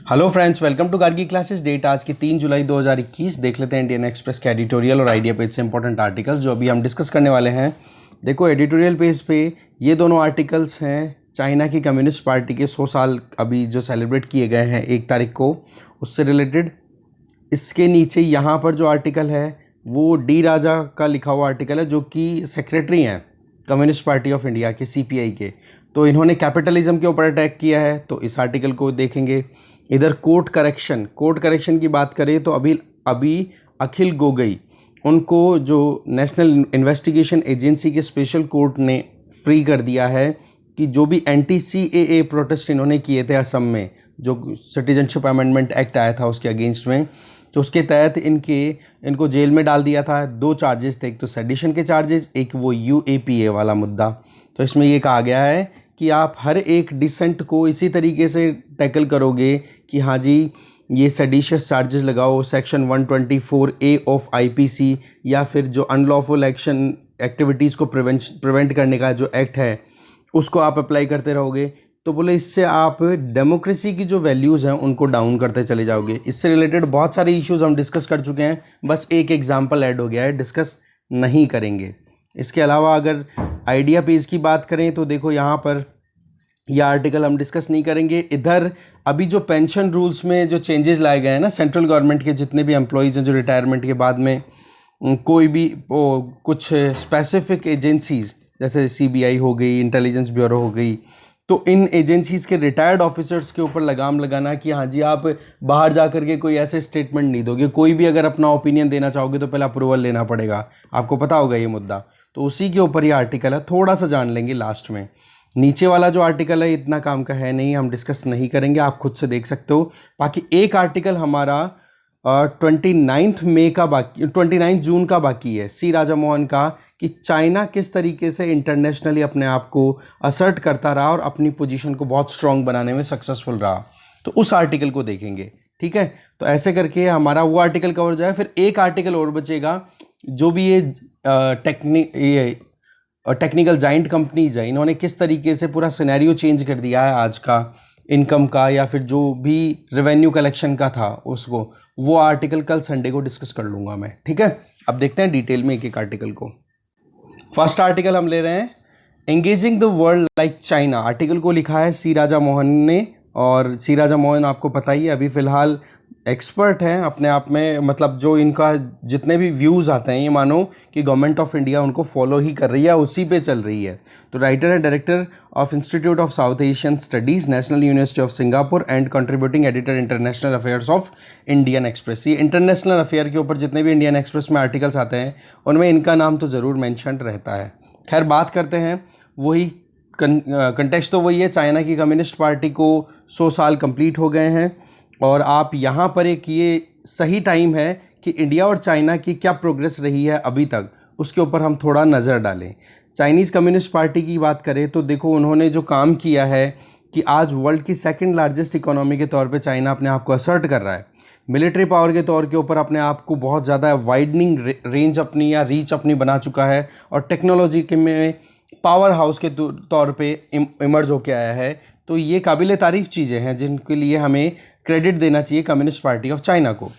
Hello friends, welcome to Gargi classes. Date आज की 3 जुलाई 2021। देख लेते हैं इंडियन एक्सप्रेस के एडिटोरियल और आइडिया पेज से इंपॉर्टेंट आर्टिकल्स जो अभी हम डिस्कस करने वाले हैं। देखो, एडिटोरियल पेज पे ये दोनों आर्टिकल्स हैं चाइना की कम्युनिस्ट पार्टी के 100 साल अभी जो सेलिब्रेट किए गए हैं 1 तारीख को, उससे रिलेटेड। इसके नीचे यहाँ पर जो आर्टिकल है वो डी राजा का लिखा हुआ आर्टिकल है, जो कि सेक्रेटरी हैं कम्युनिस्ट पार्टी ऑफ इंडिया के, सीपीआई के। तो इन्होंने कैपिटलिज्म के ऊपर अटैक किया है, तो इस आर्टिकल को देखेंगे। इधर कोर्ट करेक्शन की बात करें तो अभी अखिल गोगोई, उनको जो नेशनल इन्वेस्टिगेशन एजेंसी के स्पेशल कोर्ट ने फ्री कर दिया है कि जो भी एंटी CAA प्रोटेस्ट इन्होंने किए थे असम में, जो सिटीजनशिप अमेंडमेंट एक्ट आया था उसके अगेंस्ट में, तो उसके तहत इनको जेल में डाल दिया था। 2 चार्जेस थे, एक तो सेडिशन के चार्जेस, एक वो UAPA वाला मुद्दा। तो इसमें ये कहा गया है कि आप हर एक डिसेंट को इसी तरीके से टैकल करोगे कि हाँ जी, ये सेडिशियस चार्जेस लगाओ, सेक्शन 124A ऑफ IPC, या फिर जो अनलॉफुल एक्शन एक्टिविटीज़ को प्रिवेंट करने का जो एक्ट है उसको आप अप्लाई करते रहोगे। तो बोले इससे आप डेमोक्रेसी की जो वैल्यूज़ हैं उनको डाउन करते चले जाओगे। इससे रिलेटेड बहुत सारे इश्यूज़ हम डिस्कस कर चुके हैं, बस एक एग्जांपल ऐड हो गया है, डिस्कस नहीं करेंगे। इसके अलावा अगर आइडिया पेज की बात करें तो देखो यहाँ पर यह आर्टिकल हम डिस्कस नहीं करेंगे। इधर अभी जो पेंशन रूल्स में जो चेंजेस लाए गए हैं ना, सेंट्रल गवर्नमेंट के जितने भी एम्प्लॉयज़ हैं जो रिटायरमेंट के बाद में कोई भी कुछ स्पेसिफिक एजेंसीज़ जैसे CBI हो गई, इंटेलिजेंस ब्यूरो हो गई, तो इन एजेंसीज़ के रिटायर्ड ऑफिसर्स के ऊपर लगाम लगाना कि हाँ जी, आप बाहर जा कर के कोई ऐसे स्टेटमेंट नहीं दोगे, कोई भी अगर अपना ओपिनियन देना चाहोगे तो पहले अप्रूवल लेना पड़ेगा। आपको पता होगा ये मुद्दा, तो उसी के ऊपर ये आर्टिकल है, थोड़ा सा जान लेंगे लास्ट में। नीचे वाला जो आर्टिकल है इतना काम का है नहीं, हम डिस्कस नहीं करेंगे, आप खुद से देख सकते हो। बाकी एक आर्टिकल हमारा 29 जून का बाकी है, सी राजा मोहन का, कि चाइना किस तरीके से इंटरनेशनली अपने आप को असर्ट करता रहा और अपनी पोजीशन को बहुत स्ट्रांग बनाने में सक्सेसफुल रहा। तो उस आर्टिकल को देखेंगे, ठीक है। तो ऐसे करके हमारा वो आर्टिकल कवर जाए, फिर एक आर्टिकल और बचेगा जो भी ये टेक्निकल जाइंट कंपनीज है, इन्होंने किस तरीके से पूरा सिनेरियो चेंज कर दिया है आज का इनकम का, या फिर जो भी रेवेन्यू कलेक्शन का था उसको। वो आर्टिकल कल संडे को डिस्कस कर लूँगा मैं, ठीक है। अब देखते हैं डिटेल में एक एक आर्टिकल को। फर्स्ट आर्टिकल हम ले रहे हैं, engaging the world like China. Article को लिखा है सी राजा मोहन ने, और सी राजा मोहन आपको पता ही है अभी फ़िलहाल एक्सपर्ट हैं अपने आप में, मतलब जो इनका जितने भी व्यूज़ आते हैं ये मानो कि गवर्नमेंट ऑफ इंडिया उनको फॉलो ही कर रही है, उसी पे चल रही है। तो राइटर है, director of institute of south Asian studies, national university of Singapore, and contributing editor international affairs of Indian express. ये इंटरनेशनल अफेयर के ऊपर जितने भी इंडियन एक्सप्रेस में आर्टिकल्स आते हैं उनमें इनका नाम तो ज़रूर मैंशन रहता है। खैर, बात करते हैं, वही कंटेक्स्ट तो वही है, चाइना की कम्युनिस्ट पार्टी को 100 साल कंप्लीट हो गए हैं, और आप यहाँ पर एक ये सही टाइम है कि इंडिया और चाइना की क्या प्रोग्रेस रही है अभी तक, उसके ऊपर हम थोड़ा नज़र डालें। चाइनीज़ कम्युनिस्ट पार्टी की बात करें तो देखो, उन्होंने जो काम किया है कि आज वर्ल्ड की सेकंड लार्जेस्ट इकोनॉमी के तौर पे चाइना अपने आप को असर्ट कर रहा है। मिलिट्री पावर के तौर के ऊपर अपने आप को बहुत ज़्यादा वाइडनिंग रेंज अपनी या रीच अपनी बना चुका है, और टेक्नोलॉजी के में पावर हाउस के तौर पे इमर्ज होके आया है। तो ये काबिल तारीफ़ चीज़ें हैं जिनके लिए हमें क्रेडिट देना चाहिए कम्युनिस्ट पार्टी ऑफ चाइना को।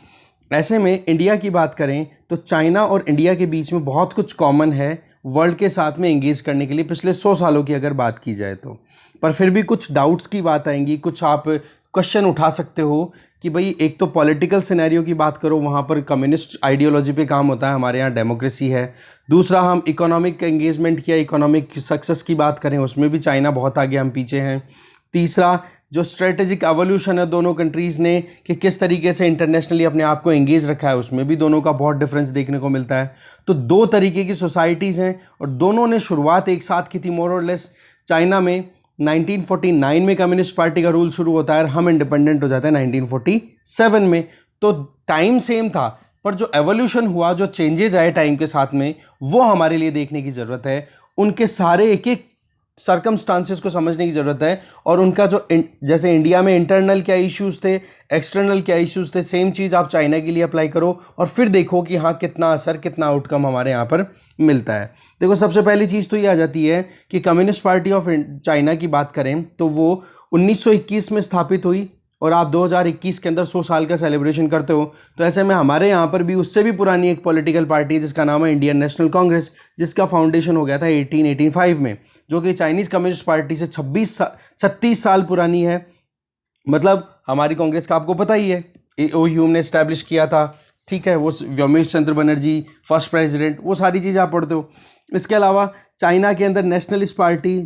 ऐसे में इंडिया की बात करें तो चाइना और इंडिया के बीच में बहुत कुछ कॉमन है वर्ल्ड के साथ में एंगेज करने के लिए, पिछले 100 सालों की अगर बात की जाए तो। पर फिर भी कुछ डाउट्स की बात आएंगी, कुछ आप क्वेश्चन उठा सकते हो कि भाई, एक तो पॉलिटिकल सिनेरियो की बात करो, वहाँ पर कम्युनिस्ट आइडियोलॉजी पे काम होता है, हमारे यहाँ डेमोक्रेसी है। दूसरा, हम इकोनॉमिक एंगेजमेंट या इकोनॉमिक सक्सेस की बात करें, उसमें भी चाइना बहुत आगे, हम पीछे हैं। तीसरा, जो स्ट्रेटेजिक एवोल्यूशन है दोनों कंट्रीज़ ने, कि किस तरीके से इंटरनेशनली अपने आप को एंगेज रखा है, उसमें भी दोनों का बहुत डिफरेंस देखने को मिलता है। तो 2 तरीके की सोसाइटीज़ हैं, और दोनों ने शुरुआत एक साथ की थी मोर और लेस। चाइना में 1949 में कम्युनिस्ट पार्टी का रूल शुरू होता है, हम इंडिपेंडेंट हो जाते हैं 1947 में। तो टाइम सेम था, पर जो एवोल्यूशन हुआ, जो चेंजेज आए टाइम के साथ में, वो हमारे लिए देखने की ज़रूरत है। उनके सारे एक एक सर्कमस्टांसेस को समझने की ज़रूरत है, और उनका जो जैसे इंडिया में इंटरनल क्या इश्यूज़ थे, एक्सटर्नल क्या इश्यूज़ थे, सेम चीज़ आप चाइना के लिए अप्लाई करो और फिर देखो कि हाँ, कितना असर, कितना आउटकम हमारे यहाँ पर मिलता है। देखो, सबसे पहली चीज़ तो ये आ जाती है कि कम्युनिस्ट पार्टी ऑफ चाइना की बात करें तो वो 1921 में स्थापित हुई, और आप 2021 के अंदर 100 साल का सेलिब्रेशन करते हो। तो ऐसे में हमारे यहाँ पर भी उससे भी पुरानी एक पॉलिटिकल पार्टी है जिसका नाम है इंडियन नेशनल कांग्रेस, जिसका फाउंडेशन हो गया था 1885 में, जो कि चाइनीज़ कम्युनिस्ट पार्टी से 36 साल पुरानी है। मतलब हमारी कांग्रेस का आपको पता ही है, ओ ह्यूम ने इस्टेब्लिश किया था, ठीक है, वो व्योमेश चंद्र बनर्जी फर्स्ट प्रेसिडेंट, वो सारी चीज़ें आप पढ़ते हो। इसके अलावा चाइना के अंदर नेशनलिस्ट पार्टी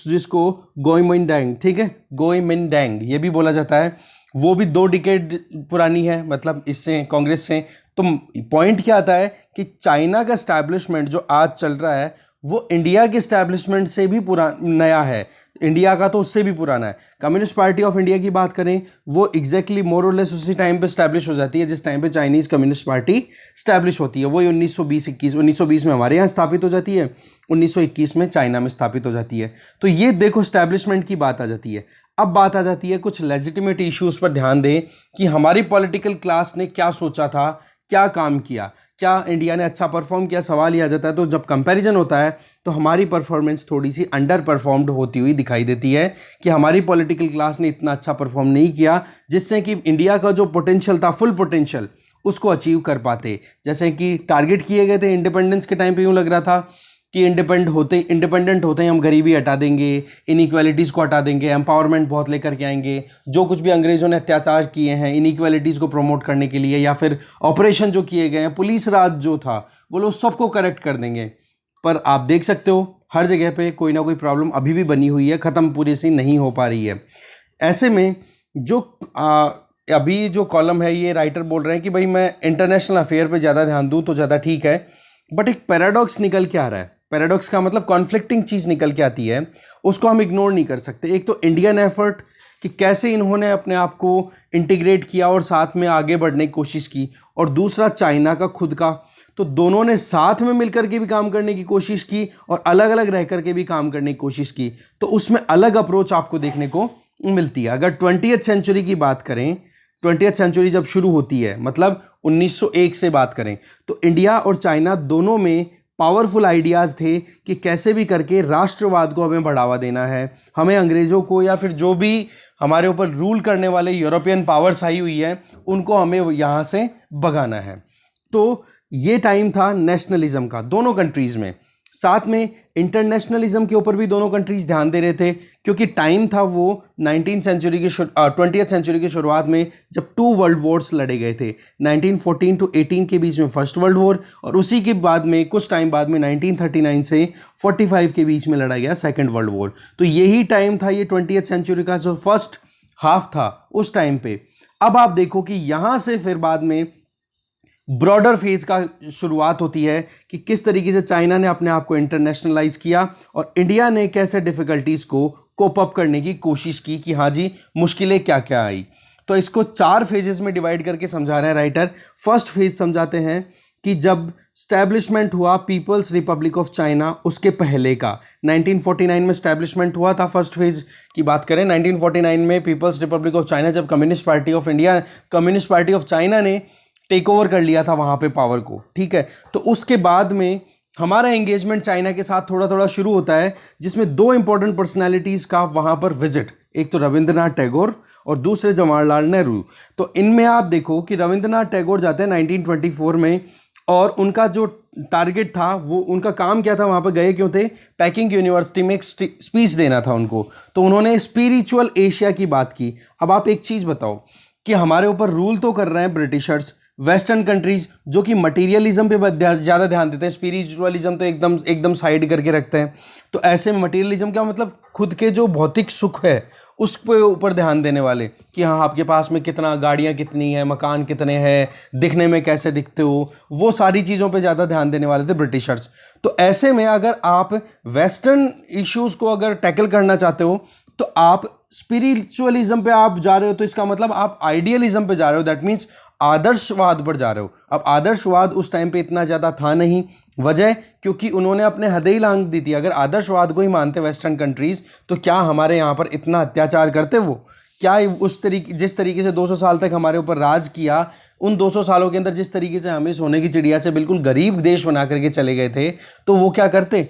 जिसको गोइमिनडैंग, ठीक है, गोइमिनडैंग ये भी बोला जाता है, वो भी 2 डिकेड पुरानी है, मतलब इससे कांग्रेस से। तो पॉइंट क्या आता है कि चाइना का इस्टेब्लिशमेंट जो आज चल रहा है वो इंडिया के इस्टेब्लिशमेंट से भी नया है, इंडिया का तो उससे भी पुराना है। कम्युनिस्ट पार्टी ऑफ इंडिया की बात करें, वो एग्जैक्टली मोर और लेस उसी टाइम पे स्टैब्लिश हो जाती है जिस टाइम पे चाइनीज़ कम्युनिस्ट पार्टी स्टैब्लिश होती है। वही 1920 में हमारे यहाँ स्थापित हो जाती है, 1921 में चाइना में स्थापित हो जाती है। तो ये देखो स्टैब्लिशमेंट की बात आ जाती है। अब बात आ जाती है कुछ लेजिटिमेट इश्यूज़ पर ध्यान दें कि हमारी पॉलिटिकल क्लास ने क्या सोचा था, क्या काम किया, क्या इंडिया ने अच्छा परफॉर्म किया। सवाल ये आ जाता है, तो जब कंपैरिजन होता है तो हमारी परफॉर्मेंस थोड़ी सी अंडर परफॉर्म्ड होती हुई दिखाई देती है कि हमारी पॉलिटिकल क्लास ने इतना अच्छा परफॉर्म नहीं किया जिससे कि इंडिया का जो पोटेंशियल था, फुल पोटेंशियल, उसको अचीव कर पाते। जैसे कि टारगेट किए गए थे इंडिपेंडेंस के टाइम पे, यूँ लग रहा था कि इंडिपेंडेंट होते ही हम गरीबी हटा देंगे, इनइक्वालिटीज़ को हटा देंगे, एम्पावरमेंट बहुत लेकर के आएंगे, जो कुछ भी अंग्रेज़ों ने अत्याचार किए हैं इनइक्वालिटीज़ को प्रमोट करने के लिए, या फिर ऑपरेशन जो किए गए हैं, पुलिस राज जो था, वो लोग सबको करेक्ट कर देंगे। पर आप देख सकते हो हर जगह पे कोई ना कोई प्रॉब्लम अभी भी बनी हुई है, ख़त्म पूरी सी नहीं हो पा रही है। ऐसे में जो अभी जो कॉलम है, ये राइटर बोल रहे हैं कि भाई मैं इंटरनेशनल अफेयर पे ज़्यादा ध्यान दूँ तो ज़्यादा ठीक है, बट एक पैराडॉक्स निकल के आ रहा है। पैराडॉक्स का मतलब कॉन्फ्लिक्टिंग चीज़ निकल के आती है, उसको हम इग्नोर नहीं कर सकते। एक तो इंडियन एफर्ट कि कैसे इन्होंने अपने आप को इंटीग्रेट किया और साथ में आगे बढ़ने की कोशिश की, और दूसरा चाइना का खुद का। तो दोनों ने साथ में मिलकर के भी काम करने की कोशिश की और अलग अलग रह करके भी काम करने की कोशिश की, तो उसमें अलग अप्रोच आपको देखने को मिलती है। अगर 20th सेंचुरी की बात करें, 20th सेंचुरी जब शुरू होती है, मतलब 1901 से बात करें, तो इंडिया और चाइना दोनों में पावरफुल आइडियाज़ थे कि कैसे भी करके राष्ट्रवाद को हमें बढ़ावा देना है, हमें अंग्रेज़ों को या फिर जो भी हमारे ऊपर रूल करने वाले यूरोपियन पावर्स आई हुई है उनको हमें यहाँ से भगाना है। तो ये टाइम था नेशनलिज्म का दोनों कंट्रीज़ में। साथ में इंटरनेशनलिज्म के ऊपर भी दोनों कंट्रीज़ ध्यान दे रहे थे, क्योंकि टाइम था वो 20th सेंचुरी की शुरुआत में जब 2 वर्ल्ड वॉर्स लड़े गए थे। 1914 to 18 के बीच में फर्स्ट वर्ल्ड वॉर, और उसी के बाद में कुछ टाइम बाद में 1939 से 45 के बीच में लड़ा गया सेकेंड वर्ल्ड वॉर। तो यही टाइम था, ये 20th सेंचुरी का जो फर्स्ट हाफ था उस टाइम पे। अब आप देखो कि यहाँ से फिर बाद में ब्रॉडर फेज का शुरुआत होती है कि किस तरीके से चाइना ने अपने आप को इंटरनेशनलाइज किया और इंडिया ने कैसे डिफिकल्टीज़ को कोप अप करने की कोशिश की कि हाँ जी मुश्किलें क्या क्या आई। तो इसको 4 फेजेस में डिवाइड करके समझा रहे हैं राइटर। फर्स्ट फेज समझाते हैं कि जब स्टैब्लिशमेंट हुआ पीपल्स रिपब्लिक ऑफ चाइना, उसके पहले का 1949 में स्टैब्लिशमेंट हुआ था। फर्स्ट फेज की बात करें 1949 में पीपल्स रिपब्लिक ऑफ चाइना, जब कम्युनिस्ट पार्टी ऑफ चाइना ने टेक ओवर कर लिया था वहाँ पे पावर को, ठीक है। तो उसके बाद में हमारा एंगेजमेंट चाइना के साथ थोड़ा थोड़ा शुरू होता है, जिसमें 2 इंपॉर्टेंट पर्सनैलिटीज़ का वहाँ पर विजिट, एक तो रविंद्रनाथ टैगोर और दूसरे जवाहरलाल नेहरू। तो इनमें आप देखो कि रविंद्रनाथ टैगोर जाते हैं 1924 में, और उनका जो टारगेट था, वो उनका काम क्या था, वहाँ पर गए क्यों थे, पैकिंग यूनिवर्सिटी में एक स्पीच देना था उनको। तो उन्होंने स्पिरिचुअल एशिया की बात की। अब आप एक चीज़ बताओ कि हमारे ऊपर रूल तो कर रहे हैं ब्रिटिशर्स, वेस्टर्न कंट्रीज जो कि मटेरियलिज्म पे ज़्यादा ध्यान देते हैं, स्पिरिचुअलिज्म तो एकदम साइड करके रखते हैं। तो ऐसे में मटेरियलिज्म क्या मतलब, खुद के जो भौतिक सुख है उस पे ऊपर ध्यान देने वाले कि हाँ आपके पास में कितना गाड़ियाँ कितनी है, मकान कितने हैं, दिखने में कैसे दिखते हो, वो सारी चीज़ों पे ज़्यादा ध्यान देने वाले थे ब्रिटिशर्स। तो ऐसे में अगर आप वेस्टर्न इश्यूज़ को अगर टैकल करना चाहते हो तो आप स्पिरिचुअलिज्म पे आप जा रहे हो, तो इसका मतलब आप आइडियलिज्म पे जा रहे हो, दैट मीन्स आदर्शवाद पर जा रहे हो। अब आदर्शवाद उस टाइम पे इतना ज़्यादा था नहीं, वजह क्योंकि उन्होंने अपने हदें ही लांघ दी थी। अगर आदर्शवाद को ही मानते वेस्टर्न कंट्रीज़ तो क्या हमारे यहाँ पर इतना अत्याचार करते वो, क्या उस तरीके जिस तरीके से 200 साल तक हमारे ऊपर राज किया, उन 200 सालों के अंदर जिस तरीके से हमें सोने की चिड़िया से बिल्कुल गरीब देश बना करके चले गए थे, तो वो क्या करते।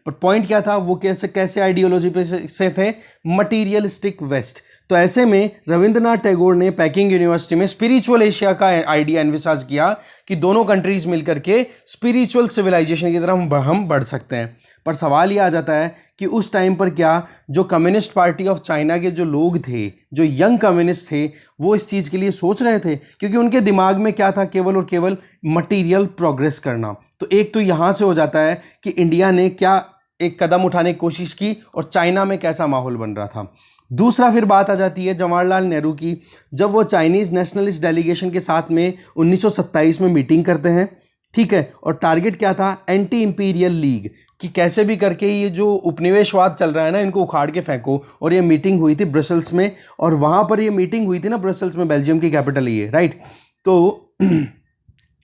पर पॉइंट क्या था, वो कैसे आइडियोलॉजी पे से थे, मटीरियलिस्टिक वेस्ट। तो ऐसे में रविंद्रनाथ टैगोर ने पेकिंग यूनिवर्सिटी में स्पिरिचुअल एशिया का आइडिया एनविसाज किया कि दोनों कंट्रीज मिलकर के स्पिरिचुअल सिविलाइजेशन की तरफ हम बढ़ सकते हैं। पर सवाल ये आ जाता है कि उस टाइम पर क्या जो कम्युनिस्ट पार्टी ऑफ चाइना के जो लोग थे, जो यंग कम्युनिस्ट थे, वो इस चीज़ के लिए सोच रहे थे? क्योंकि उनके दिमाग में क्या था, केवल और केवल मटीरियल प्रोग्रेस करना। तो एक तो यहाँ से हो जाता है कि इंडिया ने क्या एक कदम उठाने की कोशिश की और चाइना में कैसा माहौल बन रहा था। दूसरा फिर बात आ जाती है जवाहरलाल नेहरू की, जब वो चाइनीज़ नेशनलिस्ट डेलीगेशन के साथ में 1927 में मीटिंग करते हैं, ठीक है, और टारगेट क्या था, एंटी इंपीरियल लीग, कि कैसे भी करके ये जो उपनिवेशवाद चल रहा है ना, इनको उखाड़ के फेंको। और ये मीटिंग हुई थी ब्रसल्स में, और वहाँ पर ये मीटिंग हुई थी ना ब्रसल्स में, बेल्जियम की कैपिटल ये, राइट। तो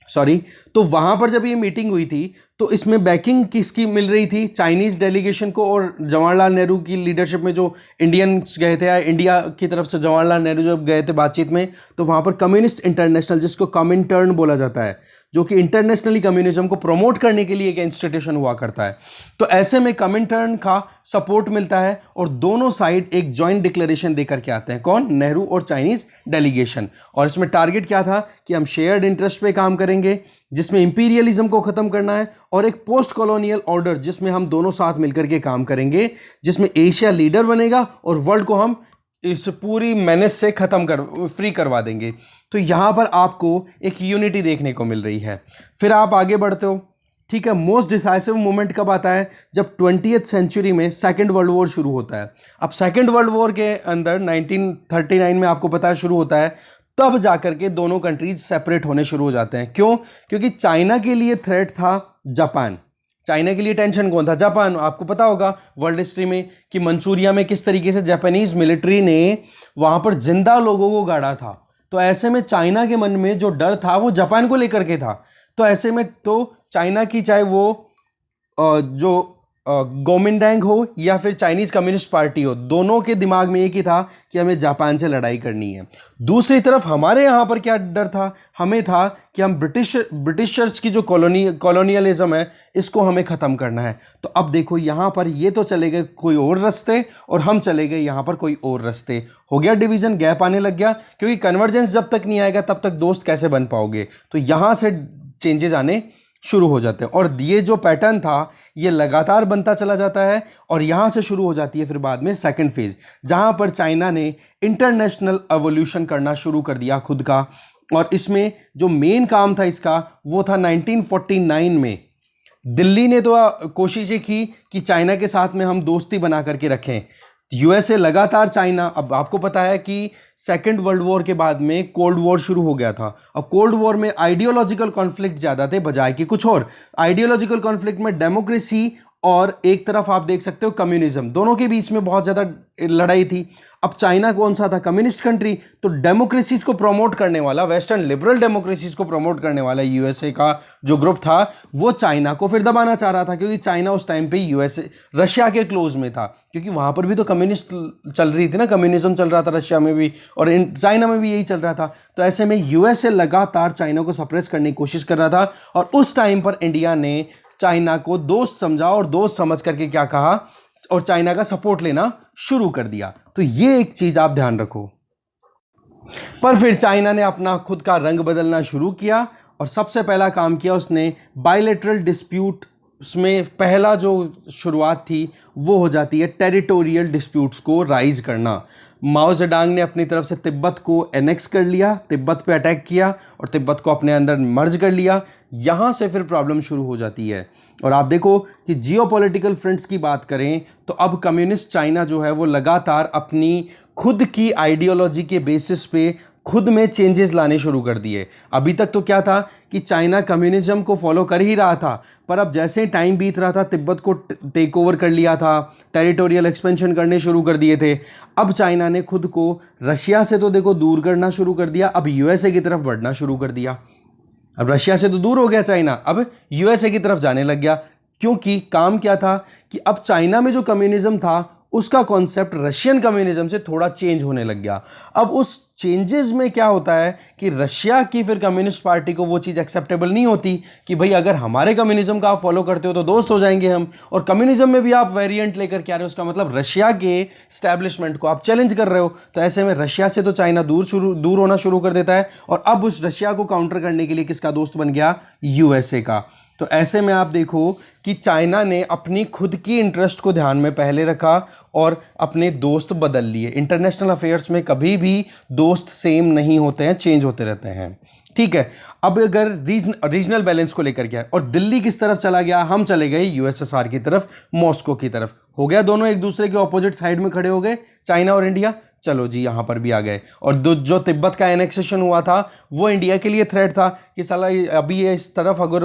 सॉरी, तो वहाँ पर जब ये मीटिंग हुई थी तो इसमें बैकिंग किसकी मिल रही थी, चाइनीज़ डेलीगेशन को, और जवाहरलाल नेहरू की लीडरशिप में जो इंडियंस गए थे, या इंडिया की तरफ से जवाहरलाल नेहरू जब गए थे बातचीत में, तो वहाँ पर कम्युनिस्ट इंटरनेशनल, जिसको कमिंटर्न बोला जाता है, जो कि इंटरनेशनली कम्युनिज्म को प्रमोट करने के लिए एक इंस्टीट्यूशन हुआ करता है। तो ऐसे में कमिंटर्न का सपोर्ट मिलता है और दोनों साइड एक जॉइंट डिक्लेरेशन देकर के आते हैं। कौन? नेहरू और चाइनीज डेलीगेशन। और इसमें टारगेट क्या था कि हम शेयर्ड इंटरेस्ट पे काम करेंगे, जिसमें इंपीरियलिज्म को खत्म करना है, और एक पोस्ट कॉलोनियल ऑर्डर जिसमें हम दोनों साथ मिलकर के काम करेंगे, जिसमें एशिया लीडर बनेगा और वर्ल्ड को हम इस पूरी मेनेस से फ्री करवा देंगे। तो यहां पर आपको एक यूनिटी देखने को मिल रही है। फिर आप आगे बढ़ते हो, ठीक है। मोस्ट डिसाइसिव मोमेंट कब आता है? जब 20th सेंचुरी में सेकेंड वर्ल्ड वॉर शुरू होता है। अब सेकेंड वर्ल्ड वॉर के अंदर 1939 में आपको पता है शुरू होता है, तब जाकर के दोनों कंट्रीज सेपरेट होने शुरू हो जाते हैं। क्यों? क्योंकि चाइना के लिए थ्रेट था जापान। चाइना के लिए टेंशन कौन था? जापान। आपको पता होगा वर्ल्ड हिस्ट्री में कि मंचूरिया में किस तरीके से जापानीज मिलिट्री ने वहां पर जिंदा लोगों को गाड़ा था। तो ऐसे में चाइना के मन में जो डर था वो जापान को लेकर के था। तो ऐसे में तो चाइना की, चाहे वो जो गोमिंडांग हो या फिर चाइनीज कम्युनिस्ट पार्टी हो, दोनों के दिमाग में एक ही था कि हमें जापान से लड़ाई करनी है। दूसरी तरफ हमारे यहाँ पर क्या डर था? हमें था कि हम ब्रिटिशर्स की जो कॉलोनियलिज्म है, इसको हमें ख़त्म करना है। तो अब देखो यहाँ पर ये तो चले गए कोई और रास्ते और हम चले गए यहाँ पर कोई और रास्ते। हो गया डिवीज़न, गैप आने लग गया, क्योंकि कन्वर्जेंस जब तक नहीं आएगा तब तक दोस्त कैसे बन पाओगे। तो यहाँ से चेंजेस आने शुरू हो जाते हैं और ये जो पैटर्न था ये लगातार बनता चला जाता है। और यहाँ से शुरू हो जाती है फिर बाद में सेकंड फेज, जहाँ पर चाइना ने इंटरनेशनल एवोल्यूशन करना शुरू कर दिया खुद का। और इसमें जो मेन काम था इसका वो था 1949 में दिल्ली ने तो कोशिश ये की कि चाइना के साथ में हम दोस्ती बना करके रखें। यूएसए लगातार चाइना, अब आपको पता है कि सेकेंड वर्ल्ड वॉर के बाद में कोल्ड वॉर शुरू हो गया था। अब कोल्ड वॉर में आइडियोलॉजिकल कॉन्फ्लिक्ट ज़्यादा थे बजाय कि कुछ और। आइडियोलॉजिकल कॉन्फ्लिक्ट में डेमोक्रेसी और एक तरफ आप देख सकते हो कम्युनिज्म, दोनों के बीच में बहुत ज़्यादा लड़ाई थी। अब चाइना कौन सा था? Communist country. तो डेमोक्रेसीज को प्रमोट करने वाला, वेस्टर्न लिबरल डेमोक्रेसीज को प्रमोट करने वाला यूएसए का जो ग्रुप था वो चाइना को फिर दबाना चाह रहा था, क्योंकि चाइना उस टाइम पे यूएसए रशिया के क्लोज में था, क्योंकि वहां पर भी तो कम्युनिस्ट चल रही थी ना, कम्युनिज्म चल रहा था रशिया में भी और चाइना में भी यही चल रहा था। तो ऐसे में यूएसए लगातार चाइना को सप्रेस करने की कोशिश कर रहा था और उस टाइम पर इंडिया ने चाइना को दोस्त समझा और दोस्त समझ करके क्या कहा और चाइना का सपोर्ट लेना शुरू कर दिया। तो ये एक चीज आप ध्यान रखो। पर फिर चाइना ने अपना खुद का रंग बदलना शुरू किया और सबसे पहला काम किया उसने बायलैटरल डिस्प्यूट में पहला जो शुरुआत थी वो हो जाती है टेरिटोरियल डिस्प्यूट्स को राइज करना। माओ जेडांग ने अपनी तरफ से तिब्बत को एनेक्स कर लिया, तिब्बत पे अटैक किया और तिब्बत को अपने अंदर मर्ज कर लिया। यहाँ से फिर प्रॉब्लम शुरू हो जाती है। और आप देखो कि जियोपॉलिटिकल फ्रंट्स की बात करें तो अब कम्युनिस्ट चाइना जो है वो लगातार अपनी खुद की आइडियोलॉजी के बेसिस पे खुद में चेंजेस लाने शुरू कर दिए। अभी तक तो क्या था कि चाइना कम्युनिज्म को फॉलो कर ही रहा था, पर अब जैसे ही टाइम बीत रहा था तिब्बत को टेक ओवर कर लिया था, टेरिटोरियल एक्सपेंशन करने शुरू कर दिए थे। अब चाइना ने खुद को रशिया से तो देखो दूर करना शुरू कर दिया, अब यूएसए की तरफ बढ़ना शुरू कर दिया। अब रशिया से तो दूर हो गया चाइना, अब यूएसए की तरफ जाने लग गया, क्योंकि काम क्या था कि अब चाइना में जो कम्युनिज्म था उसका कॉन्सेप्ट रशियन कम्युनिज्म से थोड़ा चेंज होने लग गया। अब उस चेंजेस में क्या होता है कि रशिया की फिर कम्युनिस्ट पार्टी को वो चीज़ एक्सेप्टेबल नहीं होती कि भाई अगर हमारे कम्युनिज्म का आप फॉलो करते हो तो दोस्त हो जाएंगे हम, और कम्युनिज्म में भी आप वेरिएंट लेकर के आ रहे हो, उसका मतलब रशिया के स्टैब्लिशमेंट को आप चैलेंज कर रहे हो। तो ऐसे में रशिया से तो चाइना दूर होना शुरू कर देता है, और अब उस रशिया को काउंटर करने के लिए किसका दोस्त बन गया? यूएसए का। तो ऐसे में आप देखो कि चाइना ने अपनी खुद की इंटरेस्ट को ध्यान में पहले रखा और अपने दोस्त बदल लिए। इंटरनेशनल अफेयर्स में कभी भी दोस्त सेम नहीं होते हैं, चेंज होते रहते हैं, ठीक है। अब अगर रीजनल बैलेंस को लेकर गया और दिल्ली किस तरफ चला गया? हम चले गए यूएसएसआर की तरफ, मॉस्को की तरफ। हो गया, दोनों एक दूसरे के ऑपोजिट साइड में खड़े हो गए, चाइना और इंडिया। चलो जी, यहां पर भी आ गए। और जो तिब्बत का एनेक्सेशन हुआ था वो इंडिया के लिए थ्रेट था कि साला अभी ये इस तरफ अगर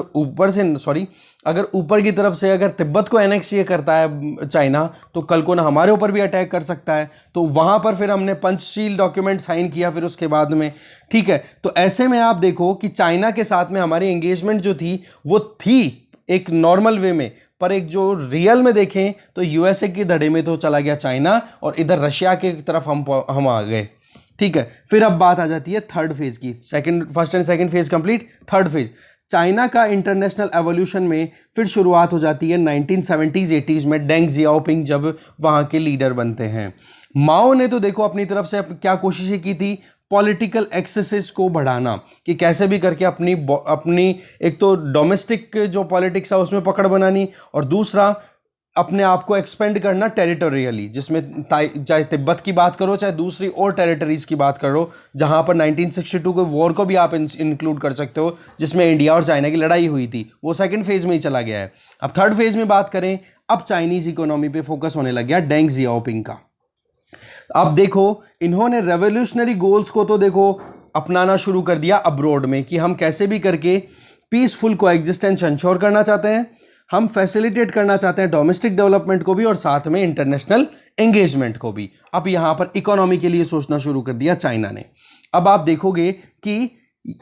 ऊपर की तरफ से अगर तिब्बत को एनेक्स ये करता है चाइना, तो कल को ना हमारे ऊपर भी अटैक कर सकता है। तो वहां पर फिर हमने पंचशील डॉक्यूमेंट साइन किया फिर उसके बाद में, ठीक है। तो ऐसे में आप देखो कि चाइना के साथ में हमारी एंगेजमेंट जो थी वो थी एक नॉर्मल वे में, पर एक जो रियल में देखें तो यूएसए की धड़े में तो चला गया चाइना, और इधर रशिया की तरफ हम आ गए, ठीक है। फिर अब बात आ जाती है थर्ड फेज की। First and second phase complete, third phase China का इंटरनेशनल एवोल्यूशन में फिर शुरुआत हो जाती है 1970s 80s में, डेंग जियाओपिंग जब वहां के लीडर बनते हैं। माओ ने तो देखो अपनी तरफ से क्या कोशिशें की थी? पॉलिटिकल एक्सेसेस को बढ़ाना, कि कैसे भी करके अपनी एक तो डोमेस्टिक जो पॉलिटिक्स है उसमें पकड़ बनानी, और दूसरा अपने आप को एक्सपेंड करना टेरिटोरियली, जिसमें चाहे तिब्बत की बात करो चाहे दूसरी और टेरिटरीज की बात करो, जहां पर 1962 के वॉर को भी आप इंक्लूड कर सकते हो जिसमें इंडिया और चाइना की लड़ाई हुई थी, वो सेकंड फेज में ही चला गया है। अब थर्ड फेज में बात करें, अब चाइनीज इकोनॉमी पे फोकस होने लग गया डेंग जियाओपिंग का। अब देखो इन्होंने रेवोल्यूशनरी गोल्स को तो देखो अपनाना शुरू कर दिया अब्रॉड में, कि हम कैसे भी करके पीसफुल कोएग्जिस्टेंस इंश्योर करना चाहते हैं, हम फैसिलिटेट करना चाहते हैं डोमेस्टिक डेवलपमेंट को भी और साथ में इंटरनेशनल एंगेजमेंट को भी। अब यहां पर इकोनॉमी के लिए सोचना शुरू कर दिया चाइना ने। अब आप देखोगे कि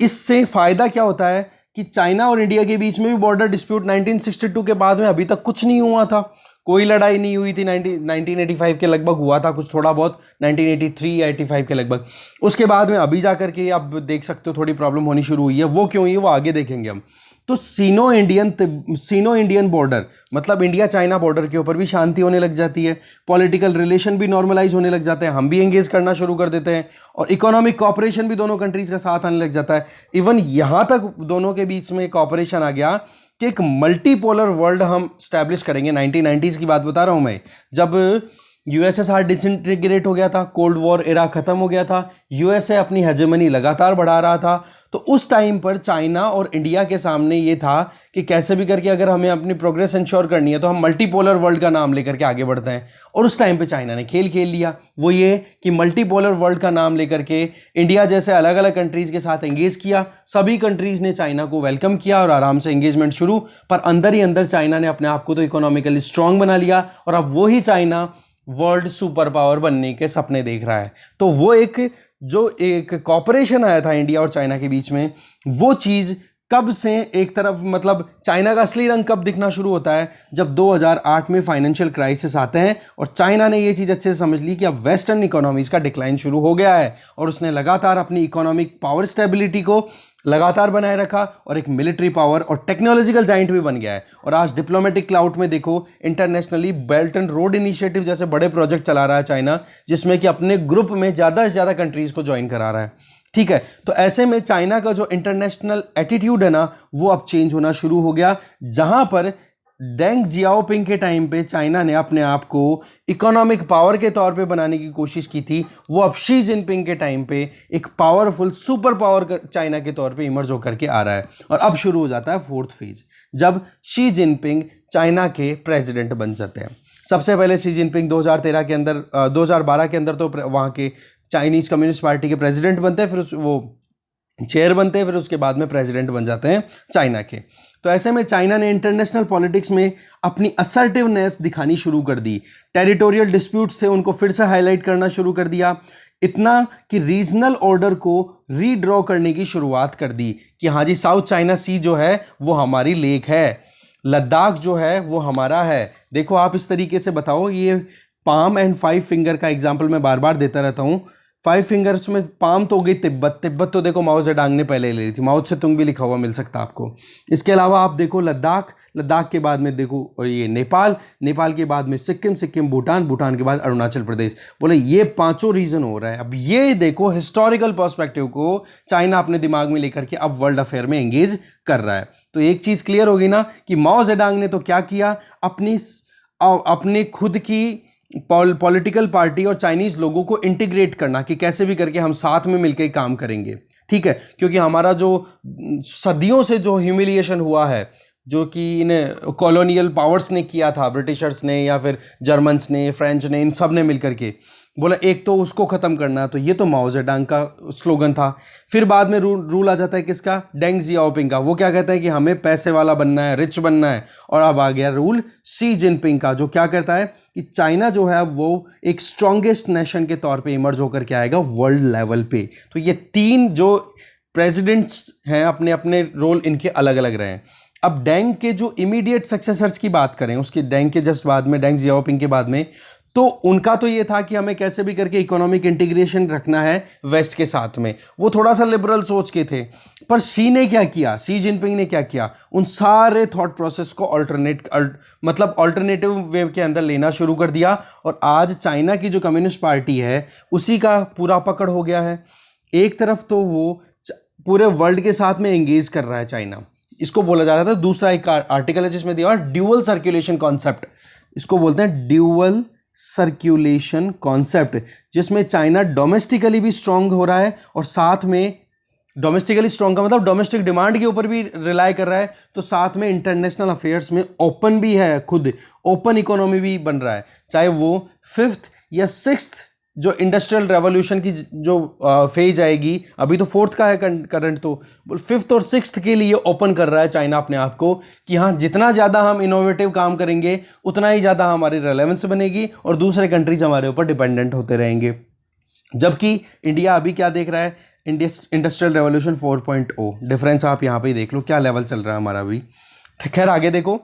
इससे फायदा क्या होता है कि चाइना और इंडिया के बीच में भी बॉर्डर डिस्प्यूट 1962 के बाद में अभी तक कुछ नहीं हुआ था, कोई लड़ाई नहीं हुई थी। 1985 के लगभग हुआ था कुछ थोड़ा बहुत, 1983 या 85 के लगभग। उसके बाद में अभी जाकर के अब देख सकते हो थोड़ी प्रॉब्लम होनी शुरू हुई है। वो क्यों हुई है वो आगे देखेंगे हम। तो सीनो इंडियन बॉर्डर मतलब इंडिया चाइना बॉर्डर के ऊपर भी शांति होने लग जाती है, पॉलिटिकल रिलेशन भी नॉर्मलाइज होने लग जाते हैं, हम भी एंगेज करना शुरू कर देते हैं, और इकोनॉमिक कॉपरेशन भी दोनों कंट्रीज का साथ आने लग जाता है। इवन यहां तक दोनों के बीच में कॉपरेशन आ गया कि एक मल्टीपोलर वर्ल्ड हम स्टैब्लिश करेंगे। 1990s की बात बता रहा हूं मैं, जब यूएसएसआर डिसइंटीग्रेट हो गया था, कोल्ड वॉर एरा खत्म हो गया था, यूएसए अपनी हेजेमनी लगातार बढ़ा रहा था, तो उस टाइम पर चाइना और इंडिया के सामने ये था कि कैसे भी करके अगर हमें अपनी प्रोग्रेस इंश्योर करनी है तो हम मल्टीपोलर वर्ल्ड का नाम लेकर के आगे बढ़ते हैं। और उस टाइम पे चाइना ने खेल खेल लिया, वो ये कि मल्टीपोलर वर्ल्ड का नाम लेकर के इंडिया जैसे अलग अलग कंट्रीज के साथ एंगेज किया। सभी कंट्रीज ने चाइना को वेलकम किया और आराम से एंगेजमेंट शुरू, पर अंदर ही अंदर चाइना ने अपने आप को तो इकोनॉमिकली स्ट्रांग बना लिया, और अब वही चाइना वर्ल्ड सुपर पावर बनने के सपने देख रहा है। तो वो एक कॉपरेशन आया था इंडिया और चाइना के बीच में, वो चीज कब से एक तरफ मतलब चाइना का असली रंग कब दिखना शुरू होता है? जब 2008 में फाइनेंशियल क्राइसिस आते हैं और चाइना ने ये चीज अच्छे से समझ ली कि अब वेस्टर्न इकोनॉमीज का डिक्लाइन शुरू हो गया है, और उसने लगातार अपनी इकोनॉमिक पावर स्टेबिलिटी को लगातार बनाए रखा और एक मिलिट्री पावर और टेक्नोलॉजिकल जाइंट भी बन गया है। और आज डिप्लोमेटिक क्लाउड में देखो internationally belt and road initiative जैसे बड़े प्रोजेक्ट चला रहा है चाइना, जिसमें कि अपने ग्रुप में ज़्यादा से ज़्यादा कंट्रीज को ज्वाइन करा रहा है, ठीक है। तो ऐसे में चाइना का जो इंटरनेशनल एटीट्यूड है ना, वो अब चेंज होना शुरू हो गया। जहां पर डेंग जियाओपिंग के टाइम पे चाइना ने अपने आप को इकोनॉमिक पावर के तौर पे बनाने की कोशिश की थी, वो अब शी जिनपिंग के टाइम पे एक पावरफुल सुपर पावर चाइना के तौर पे इमर्ज होकर के आ रहा है। और अब शुरू हो जाता है फोर्थ फेज, जब शी जिनपिंग चाइना के प्रेसिडेंट बन जाते हैं। सबसे पहले शी जिनपिंग 2013 के अंदर 2012 के अंदर तो वहाँ के चाइनीज कम्युनिस्ट पार्टी के प्रेसिडेंट बनते हैं, फिर वो चेयर बनते हैं, फिर उसके बाद में प्रेसिडेंट बन जाते हैं चाइना के। तो ऐसे में चाइना ने इंटरनेशनल पॉलिटिक्स में अपनी असर्टिवनेस दिखानी शुरू कर दी। टेरिटोरियल डिस्प्यूट्स थे, उनको फिर से हाईलाइट करना शुरू कर दिया, इतना कि रीजनल ऑर्डर को रीड्रॉ करने की शुरुआत कर दी कि हाँ जी, साउथ चाइना सी जो है वो हमारी लेक है, लद्दाख जो है वो हमारा है। देखो आप इस तरीके से बताओ, ये पाम एंड 5 फिंगर का एग्जाम्पल मैं बार बार देता रहता हूँ। फाइव फिंगर्स में पाम तो हो गई तिब्बत। तिब्बत तो देखो माओ जेडांग ने पहले ले ली थी, माओ से तुंग भी लिखा हुआ मिल सकता है आपको। इसके अलावा आप देखो लद्दाख, लद्दाख के बाद में देखो और ये नेपाल, नेपाल के बाद में सिक्किम, सिक्किम भूटान, भूटान के बाद अरुणाचल प्रदेश। बोले ये पांचों रीजन हो रहा है। अब ये देखो हिस्टोरिकल पर्सपेक्टिव को चाइना अपने दिमाग में लेकर के अब वर्ल्ड अफेयर में एंगेज कर रहा है। तो एक चीज क्लियर होगी ना कि माओ जेडांग ने तो क्या किया, अपने खुद की पॉलिटिकल पार्टी और चाइनीज लोगों को इंटीग्रेट करना कि कैसे भी करके हम साथ में मिलकर काम करेंगे, ठीक है। क्योंकि हमारा जो सदियों से जो ह्यूमिलिएशन हुआ है, जो कि इन कॉलोनियल पावर्स ने किया था, ब्रिटिशर्स ने या फिर जर्मन्स ने, फ्रेंच ने, इन सब ने मिलकर के बोला एक तो उसको ख़त्म करना है। तो ये तो माओ जेडांग का स्लोगन था। फिर बाद में रूल आ जाता है किसका, डेंग जियाओपिंग का। वो क्या कहता है कि हमें पैसे वाला बनना है, रिच बनना है। और अब आ गया रूल सी जिनपिंग का, जो क्या कहता है कि चाइना जो है वो एक स्ट्रॉन्गेस्ट नेशन के तौर पे इमर्ज होकर के आएगा वर्ल्ड लेवल पे। तो ये तीन जो प्रेसिडेंट्स हैं अपने अपने रोल इनके अलग अलग रहे हैं। अब डेंग के जो इमीडिएट सक्सेसर्स की बात करें, उसके डेंग के जस्ट बाद में, डेंग जियाओपिंग के बाद में, तो उनका तो ये था कि हमें कैसे भी करके इकोनॉमिक इंटीग्रेशन रखना है वेस्ट के साथ में। वो थोड़ा सा लिबरल सोच के थे। पर शी ने क्या किया, सी जिनपिंग ने क्या किया, उन सारे थॉट प्रोसेस को ऑल्टरनेटिव वे के अंदर लेना शुरू कर दिया। और आज चाइना की जो कम्युनिस्ट पार्टी है उसी का पूरा पकड़ हो गया है। एक तरफ तो वो पूरे वर्ल्ड के साथ में एंगेज कर रहा है चाइना, इसको बोला जा रहा था। दूसरा एक आर्टिकल है जिसमें दिया ड्यूअल सर्कुलेशन कॉन्सेप्ट, इसको बोलते हैं ड्यूअल सर्कुलेशन कॉन्सेप्ट, जिसमें चाइना डोमेस्टिकली भी स्ट्रांग हो रहा है और साथ में डोमेस्टिकली स्ट्रांग का मतलब डोमेस्टिक डिमांड के ऊपर भी रिलाई कर रहा है, तो साथ में इंटरनेशनल अफेयर्स में ओपन भी है, खुद ओपन इकोनॉमी भी बन रहा है। चाहे वो फिफ्थ या सिक्स्थ जो इंडस्ट्रियल रेवोल्यूशन की जो फेज आएगी, अभी तो फोर्थ का है करंट, तो फिफ्थ और सिक्स्थ के लिए ओपन कर रहा है चाइना अपने आप को कि हाँ जितना ज़्यादा हम इनोवेटिव काम करेंगे उतना ही ज़्यादा हमारी रेलेवेंस बनेगी और दूसरे कंट्रीज हमारे ऊपर डिपेंडेंट होते रहेंगे। जबकि इंडिया अभी क्या देख रहा है, इंडस्ट्रियल रेवोल्यूशन 4.0। डिफरेंस आप यहाँ पे देख लो क्या लेवल चल रहा है हमारा अभी। खैर आगे देखो,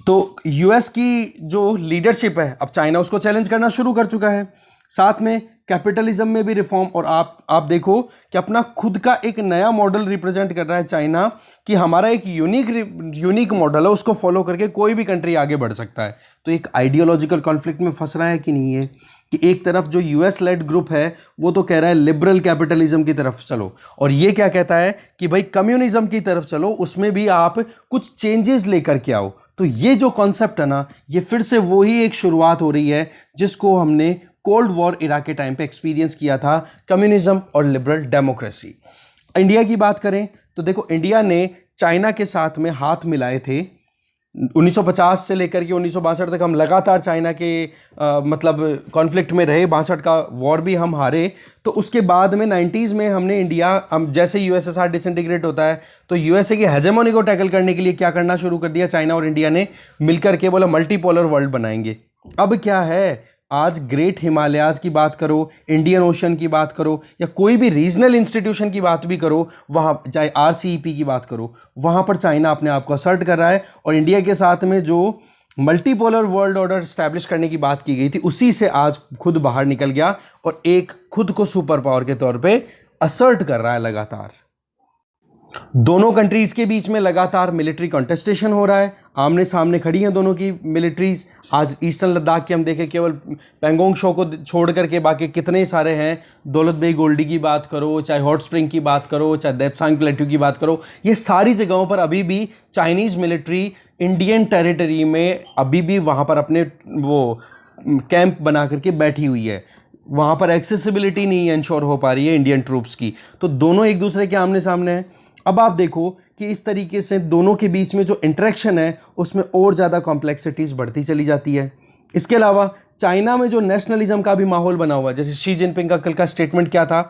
तो यूएस की जो लीडरशिप है अब चाइना उसको चैलेंज करना शुरू कर चुका है। साथ में कैपिटलिज्म में भी रिफॉर्म, और आप देखो कि अपना खुद का एक नया मॉडल रिप्रेजेंट कर रहा है चाइना कि हमारा एक यूनिक मॉडल है, उसको फॉलो करके कोई भी कंट्री आगे बढ़ सकता है। तो एक आइडियोलॉजिकल कॉन्फ्लिक्ट में फंस रहा है कि नहीं है कि एक तरफ जो यूएस लेड ग्रुप है वो तो कह रहा है लिबरल कैपिटलिज्म की तरफ चलो, और ये क्या कहता है कि भाई कम्युनिज्म की तरफ चलो, उसमें भी आप कुछ चेंजेस लेकर के आओ। तो ये जो कॉन्सेप्ट है ना, ये फिर से वही एक शुरुआत हो रही है जिसको हमने कोल्ड वॉर इरा के टाइम पे एक्सपीरियंस किया था, कम्युनिज्म और लिबरल डेमोक्रेसी। इंडिया की बात करें तो देखो इंडिया ने चाइना के साथ में हाथ मिलाए थे 1950 से लेकर के 1962 तक। हम लगातार चाइना के मतलब कॉन्फ्लिक्ट में रहे, 62 का वॉर भी हम हारे। तो उसके बाद में 90s में हमने हम जैसे यूएसएसआर डिसइंटीग्रेट होता है तो यूएसए की हेजेमोनी को टैकल करने के लिए क्या करना शुरू कर दिया, चाइना और इंडिया ने मिलकर के बोला मल्टीपोलर वर्ल्ड बनाएंगे। अब क्या है, आज ग्रेट हिमालयाज की बात करो, इंडियन ओशन की बात करो, या कोई भी रीजनल इंस्टीट्यूशन की बात भी करो, वहाँ चाहे आरसीईपी की बात करो, वहाँ पर चाइना अपने आप को असर्ट कर रहा है। और इंडिया के साथ में जो मल्टीपोलर वर्ल्ड ऑर्डर स्टैब्लिश करने की बात की गई थी उसी से आज खुद बाहर निकल गया और एक खुद को सुपर पावर के तौर पे असर्ट कर रहा है लगातार। दोनों कंट्रीज के बीच में लगातार मिलिट्री कॉन्टेस्टेशन हो रहा है, आमने सामने खड़ी हैं दोनों की मिलिट्रीज। आज ईस्टर्न लद्दाख के हम देखें केवल पेंगोंग शो को छोड़ करके बाकी कितने सारे हैं, दौलत बेग गोल्डी की बात करो, चाहे हॉट स्प्रिंग की बात करो, चाहे देपसांग प्लेट्यू की बात करो, ये सारी जगहों पर अभी भी चाइनीज़ मिलिट्री इंडियन टेरिटरी में अभी भी वहाँ पर अपने वो कैंप बना करके बैठी हुई है। वहाँ पर एक्सेसिबिलिटी नहीं इंश्योर हो पा रही है इंडियन ट्रूप्स की। तो दोनों एक दूसरे के आमने सामने हैं। अब आप देखो कि इस तरीके से दोनों के बीच में जो इंटरेक्शन है उसमें और ज़्यादा कॉम्प्लेक्सिटीज़ बढ़ती चली जाती है। इसके अलावा चाइना में जो नेशनलिज्म का भी माहौल बना हुआ है, जैसे शी जिनपिंग का कल का स्टेटमेंट क्या था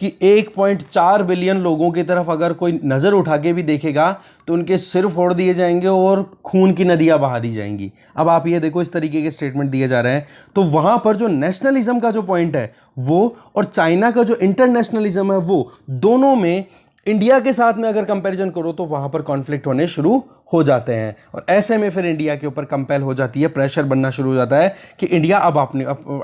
कि 1.4 बिलियन लोगों की तरफ अगर कोई नज़र उठा के भी देखेगा तो उनके सिर फोड़ दिए जाएंगे और खून की नदियाँ बहा दी जाएंगी। अब आप ये देखो इस तरीके के स्टेटमेंट दिए जा रहे हैं। तो वहाँ पर जो नेशनलिज्म का जो पॉइंट है वो और चाइना का जो इंटरनेशनलिज्म है वो दोनों में इंडिया के साथ में अगर कंपैरिजन करो तो वहां पर कॉन्फ्लिक्ट होने शुरू हो जाते हैं, और ऐसे में फिर इंडिया के ऊपर कंपेल हो जाती है, प्रेशर बनना शुरू हो जाता है कि इंडिया अब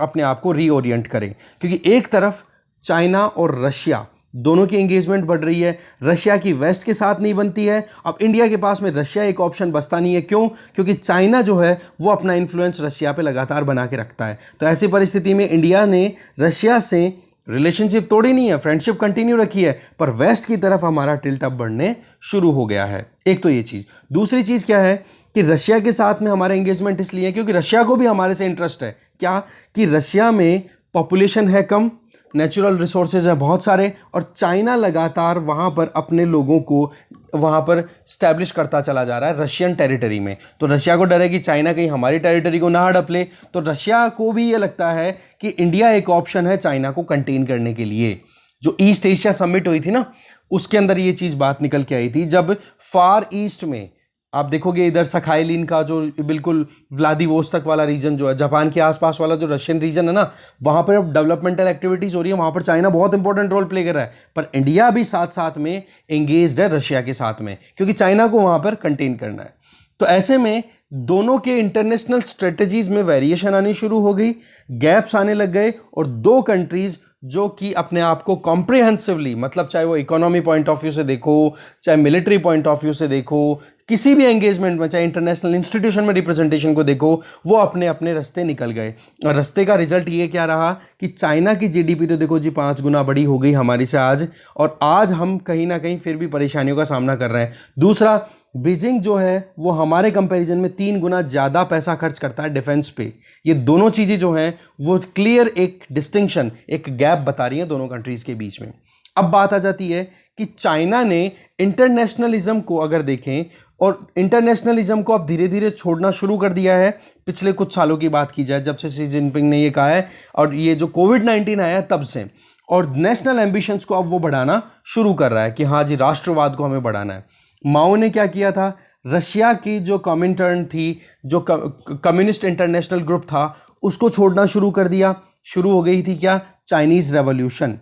अपने आप को रीओरिएंट करे। क्योंकि एक तरफ चाइना और रशिया दोनों की एंगेजमेंट बढ़ रही है, रशिया की वेस्ट के साथ नहीं बनती है, अब इंडिया के पास में रशिया एक ऑप्शन बचता नहीं है। क्यों? क्योंकि चाइना जो है वो अपना इन्फ्लुएंस रशिया पे लगातार बना के रखता है। तो ऐसी परिस्थिति में इंडिया ने रशिया से रिलेशनशिप तोड़ी नहीं है, फ्रेंडशिप कंटिन्यू रखी है, पर वेस्ट की तरफ हमारा टिल्ट अप बढ़ने शुरू हो गया है। एक तो ये चीज़। दूसरी चीज़ क्या है कि रशिया के साथ में हमारा एंगेजमेंट इसलिए है क्योंकि रशिया को भी हमारे से इंटरेस्ट है। क्या? कि रशिया में पॉपुलेशन है कम, नेचुरल रिसोर्सेज हैं बहुत सारे, और चाइना लगातार वहाँ पर अपने लोगों को वहाँ पर स्टैब्लिश करता चला जा रहा है रशियन टेरिटरी में। तो रशिया को डर है कि चाइना कहीं हमारी टेरिटरी को ना हड़प ले, तो रशिया को भी ये लगता है कि इंडिया एक ऑप्शन है चाइना को कंटेन करने के लिए। जो ईस्ट एशिया समिट हुई थी ना, उसके अंदर ये चीज़ बात निकल के आई थी, जब फार ईस्ट में आप देखोगे इधर सखाइलिन का जो बिल्कुल व्लादिवोस्तोक वाला रीजन जो है, जापान के आसपास वाला जो रशियन रीजन है ना, वहाँ पर अब डेवलपमेंटल एक्टिविटीज़ हो रही है, वहाँ पर चाइना बहुत इंपॉर्टेंट रोल प्ले कर रहा है, पर इंडिया भी साथ साथ में एंगेज्ड है रशिया के साथ में, क्योंकि चाइना को वहाँ पर कंटेन करना है। तो ऐसे में दोनों के इंटरनेशनल स्ट्रेटजीज में वेरिएशन आनी शुरू हो गई, गैप्स आने लग गए, और दो कंट्रीज जो कि अपने आप को कॉम्प्रिहेंसिवली, मतलब चाहे वो इकोनॉमी पॉइंट ऑफ व्यू से देखो, चाहे मिलिट्री पॉइंट ऑफ व्यू से देखो, किसी भी एंगेजमेंट में, चाहे इंटरनेशनल इंस्टीट्यूशन में रिप्रेजेंटेशन को देखो, वो अपने अपने रास्ते निकल गए। और रास्ते का रिजल्ट ये क्या रहा कि चाइना की जीडीपी तो देखो जी 5 गुना बड़ी हो गई हमारी से आज, और आज हम कहीं ना कहीं फिर भी परेशानियों का सामना कर रहे हैं। दूसरा, बीजिंग जो है वो हमारे कंपैरिजन में 3 गुना ज़्यादा पैसा खर्च करता है डिफेंस पे। ये दोनों चीज़ें जो हैं वो क्लियर एक डिस्टिंक्शन, एक गैप बता रही हैं दोनों कंट्रीज़ के बीच में। अब बात आ जाती है कि चाइना ने इंटरनेशनलिज्म को अगर देखें, और इंटरनेशनलिज्म को अब धीरे धीरे छोड़ना शुरू कर दिया है पिछले कुछ सालों की बात की जाए, जब से शी जिनपिंग ने ये कहा है, और ये जो कोविड-19 आया है तब से, और नेशनल एम्बिशंस को अब वो बढ़ाना शुरू कर रहा है कि हाँ जी राष्ट्रवाद को हमें बढ़ाना है। माओ ने क्या किया था, रशिया की जो कॉमिंटर्न थी, जो कम्युनिस्ट इंटरनेशनल ग्रुप था, उसको छोड़ना शुरू कर दिया। शुरू हो गई थी क्या? चाइनीज़ रेवोल्यूशन,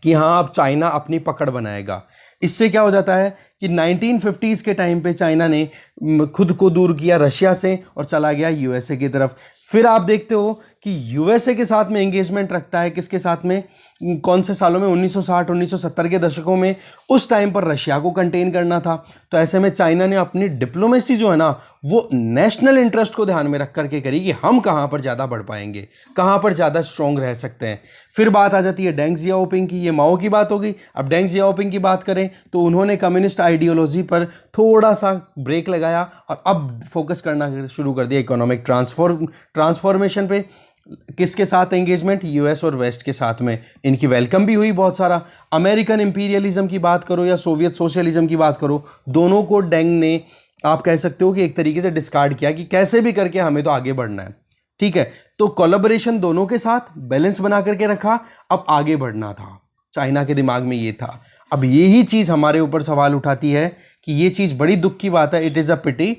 कि हाँ अब चाइना अपनी पकड़ बनाएगा। इससे क्या हो जाता है कि 1950s के टाइम पे चाइना ने खुद को दूर किया रशिया से और चला गया यूएसए की तरफ। फिर आप देखते हो कि यूएसए के साथ में एंगेजमेंट रखता है, किसके साथ में? कौन से सालों में? 1960 1970 के दशकों में। उस टाइम पर रशिया को कंटेन करना था। तो ऐसे में चाइना ने अपनी डिप्लोमेसी जो है ना वो नेशनल इंटरेस्ट को ध्यान में रख करके करी कि हम कहाँ पर ज़्यादा बढ़ पाएंगे, कहाँ पर ज़्यादा स्ट्रॉन्ग रह सकते हैं। फिर बात आ जाती है डेंग जियाओपिंग की। ये माओ की बात हो गई। अब डेंग जियाओपिंग की बात करें तो उन्होंने कम्युनिस्ट आइडियोलॉजी पर थोड़ा सा ब्रेक लगाया और अब फोकस करना शुरू कर दिया इकोनॉमिक ट्रांसफॉर्मेशन पे। किसके साथ एंगेजमेंट? यूएस और वेस्ट के साथ में। इनकी वेलकम भी हुई बहुत सारा। अमेरिकन इंपीरियलिज्म की बात करो या सोवियत सोशलिज्म की बात करो, दोनों को डेंग ने, आप कह सकते हो कि एक तरीके से डिस्कार्ड किया कि कैसे भी करके हमें तो आगे बढ़ना है। ठीक है, तो कोलैबोरेशन दोनों के साथ बैलेंस बना करके रखा, अब आगे बढ़ना था। चाइना के दिमाग में ये था। अब यही चीज़ हमारे ऊपर सवाल उठाती है कि ये चीज़ बड़ी दुख की बात है, इट इज़ अ पिटी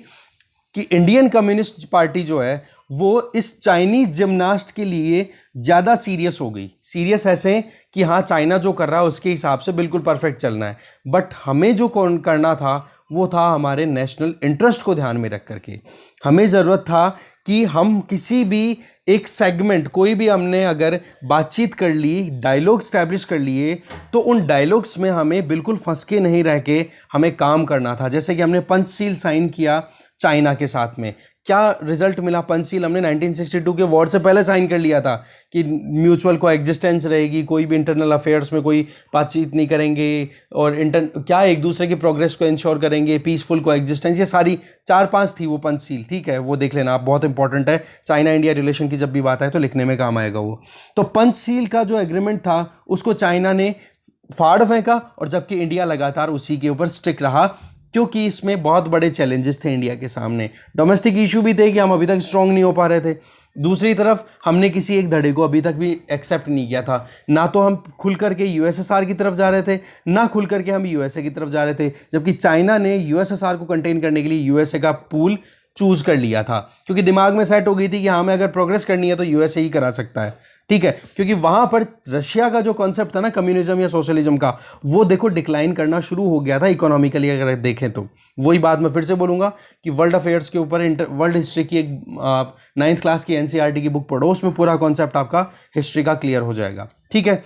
कि इंडियन कम्युनिस्ट पार्टी जो है वो इस चाइनीज जिम्नास्ट के लिए ज़्यादा सीरियस हो गई। सीरियस ऐसे कि हाँ चाइना जो कर रहा है उसके हिसाब से बिल्कुल परफेक्ट चलना है, बट हमें जो करना था वो था हमारे नेशनल इंटरेस्ट को ध्यान में रख करके। हमें ज़रूरत था कि हम किसी भी एक सेगमेंट, कोई भी हमने अगर बातचीत कर ली, डायलॉग स्टैब्लिश कर लिए, तो उन डायलॉग्स में हमें बिल्कुल फंस के नहीं रह के हमें काम करना था। जैसे कि हमने पंचशील साइन किया चाइना के साथ में, क्या रिजल्ट मिला? पंचशील हमने 1962 के वॉर से पहले साइन कर लिया था कि म्यूचुअल को एग्जिस्टेंस रहेगी, कोई भी इंटरनल अफेयर्स में कोई बातचीत नहीं करेंगे, और क्या एक दूसरे की प्रोग्रेस को इंश्योर करेंगे, पीसफुल को एग्जिस्टेंस। ये सारी 4-5 थी वो पंचशील। ठीक है, वो देख लेना आप, बहुत इंपॉर्टेंट है। चाइना इंडिया रिलेशन की जब भी बात आए तो लिखने में काम आएगा वो। तो पंचशील का जो एग्रीमेंट था उसको चाइना ने फाड़ फेंका, और जबकि इंडिया लगातार उसी के ऊपर स्टिक रहा, क्योंकि इसमें बहुत बड़े चैलेंजेस थे इंडिया के सामने। डोमेस्टिक इशू भी थे कि हम अभी तक स्ट्रांग नहीं हो पा रहे थे। दूसरी तरफ हमने किसी एक धड़े को अभी तक भी एक्सेप्ट नहीं किया था। ना तो हम खुल करके यूएसएसआर की तरफ जा रहे थे, ना खुल करके हम यूएसए की तरफ जा रहे थे, जबकि चाइना ने यूएसएसआर को कंटेन करने के लिए यूएसए का पूल चूज कर लिया था, क्योंकि दिमाग में सेट हो गई थी कि हाँ हमें अगर प्रोग्रेस करनी है तो यूएसए ही करा सकता है। ठीक है, क्योंकि वहां पर रशिया का जो कॉन्सेप्ट था ना कम्युनिज्म या सोशलिज्म का, वो देखो डिक्लाइन करना शुरू हो गया था इकोनॉमिकली अगर देखें तो। वही बात मैं फिर से बोलूंगा कि वर्ल्ड अफेयर्स के ऊपर वर्ल्ड हिस्ट्री की एक 9th क्लास की एनसीईआरटी की बुक पढ़ो, उसमें पूरा कॉन्सेप्ट आपका हिस्ट्री का क्लियर हो जाएगा। ठीक है,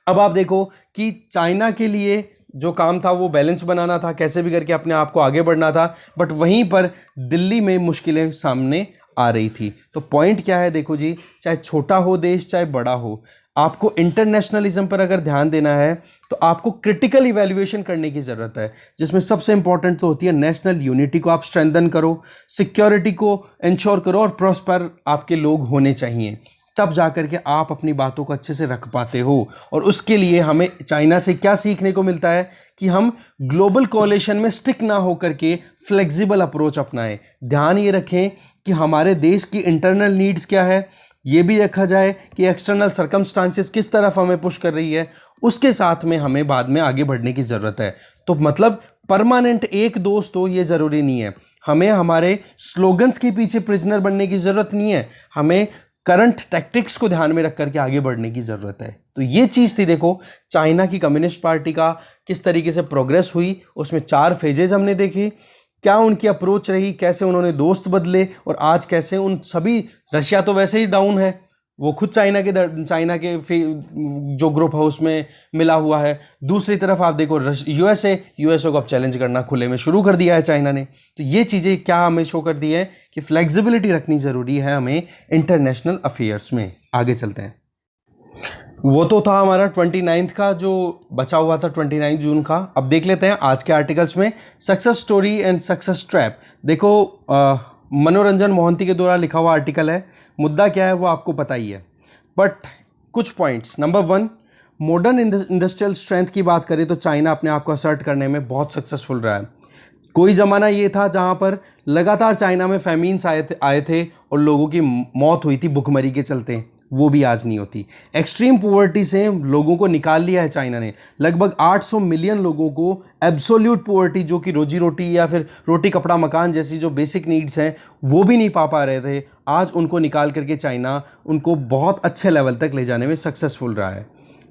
अब आप देखो कि चाइना के लिए जो काम था वो बैलेंस बनाना था, कैसे भी करके अपने आप को आगे बढ़ना था, बट वहीं पर दिल्ली में मुश्किलें सामने आ रही थी। तो पॉइंट क्या है, देखो जी, चाहे छोटा हो देश चाहे बड़ा हो, आपको इंटरनेशनलिज्म पर अगर ध्यान देना है तो आपको क्रिटिकल इवैल्यूएशन करने की ज़रूरत है, जिसमें सबसे इंपॉर्टेंट तो होती है नेशनल यूनिटी को आप स्ट्रेंथन करो, सिक्योरिटी को इंश्योर करो और प्रॉस्पर आपके लोग होने चाहिए, तब जाकर के आप अपनी बातों को अच्छे से रख पाते हो। और उसके लिए हमें चाइना से क्या सीखने को मिलता है कि हम ग्लोबल कोalition में स्टिक ना होकर के फ्लेक्सिबल अप्रोच अपनाएं। ध्यान ये रखें कि हमारे देश की इंटरनल नीड्स क्या है, ये भी देखा जाए कि एक्सटर्नल सर्कमस्टांसेस किस तरफ हमें पुश कर रही है, उसके साथ में हमें बाद में आगे बढ़ने की ज़रूरत है। तो मतलब परमानेंट एक दोस्त हो ये ज़रूरी नहीं है, हमें हमारे स्लोगन्स के पीछे प्रिजनर बनने की ज़रूरत नहीं है, हमें करंट टैक्टिक्स को ध्यान में रख करके आगे बढ़ने की ज़रूरत है। तो ये चीज़ थी, देखो चाइना की कम्युनिस्ट पार्टी का किस तरीके से प्रोग्रेस हुई, उसमें 4 फेजेज हमने देखे, क्या उनकी अप्रोच रही, कैसे उन्होंने दोस्त बदले, और आज कैसे उन सभी, रशिया तो वैसे ही डाउन है, वो खुद चाइना के जो ग्रुप है उसमें मिला हुआ है। दूसरी तरफ आप देखो यूएसए को अब चैलेंज करना खुले में शुरू कर दिया है चाइना ने। तो ये चीज़ें क्या हमें शो कर दी है कि फ्लेक्सिबिलिटी रखनी ज़रूरी है हमें इंटरनेशनल अफेयर्स में। आगे चलते हैं। वो तो था हमारा 29 का जो बचा हुआ था, 29 जून का। अब देख लेते हैं आज के आर्टिकल्स में success story and success trap. देखो मनोरंजन मोहंती के द्वारा लिखा हुआ आर्टिकल है, मुद्दा क्या है वो आपको पता ही है, बट कुछ points. Number 1, modern industrial strength की बात करें तो चाइना अपने आप को असर्ट करने में बहुत सक्सेसफुल रहा है। कोई ज़माना ये था जहाँ पर लगातार चाइना में फैमीन्स आए थे और लोगों की मौत हुई थी भुखमरी के चलते, वो भी आज नहीं होती। एक्सट्रीम पुअर्टी से लोगों को निकाल लिया है चाइना ने, लगभग 800 मिलियन लोगों को एब्सोल्यूट पुअर्टी, जो कि रोजी रोटी या फिर रोटी कपड़ा मकान जैसी जो बेसिक नीड्स हैं वो भी नहीं पा रहे थे, आज उनको निकाल करके चाइना उनको बहुत अच्छे लेवल तक ले जाने में सक्सेसफुल रहा है।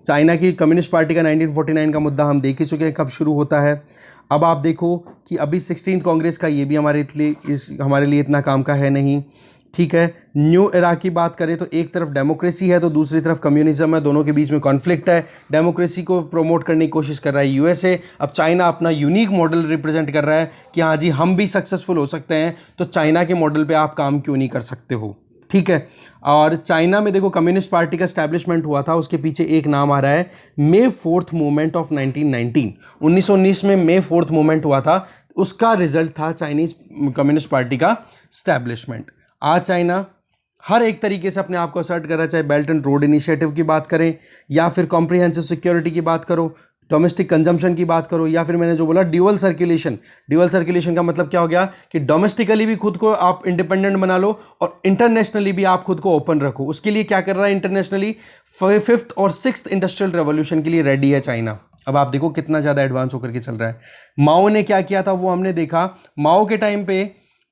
चाइना की कम्युनिस्ट पार्टी का 1949 का मुद्दा हम देख ही चुके हैं कब शुरू होता है। अब आप देखो कि अभी 16th कांग्रेस का ये भी हमारे लिए इतना काम का है नहीं। ठीक है, न्यू एरा की बात करें तो एक तरफ डेमोक्रेसी है तो दूसरी तरफ कम्युनिज्म है, दोनों के बीच में कॉन्फ्लिक्ट है। डेमोक्रेसी को प्रमोट करने की कोशिश कर रहा है यूएसए, अब चाइना अपना यूनिक मॉडल रिप्रेजेंट कर रहा है कि हाँ जी हम भी सक्सेसफुल हो सकते हैं, तो चाइना के मॉडल पे आप काम क्यों नहीं कर सकते हो। ठीक है, और चाइना में देखो कम्युनिस्ट पार्टी का एस्टैब्लिशमेंट हुआ था, उसके पीछे एक नाम आ रहा है मे 4th मूवमेंट ऑफ 1919। 1919 में मे 4th मूवमेंट हुआ था, उसका रिजल्ट था चाइनीज कम्युनिस्ट पार्टी का स्टैब्लिशमेंट। आज चाइना हर एक तरीके से अपने आप को असर्ट कर रहा है, चाहे बेल्ट एंड रोड इनिशिएटिव की बात करें या फिर कॉम्प्रिहेंसिव सिक्योरिटी की बात करो, डोमेस्टिक कंजम्पशन की बात करो, या फिर मैंने जो बोला ड्यूअल सर्कुलेशन का मतलब क्या हो गया कि डोमेस्टिकली भी खुद को आप इंडिपेंडेंट बना लो और इंटरनेशनली भी आप खुद को ओपन रखो। उसके लिए क्या कर रहा है इंटरनेशनली, 5th और 6th इंडस्ट्रियल रेवोल्यूशन के लिए रेडी है चाइना। अब आप देखो कितना ज़्यादा एडवांस होकर के चल रहा है। माओ ने क्या किया था वो हमने देखा, माओ के टाइम पे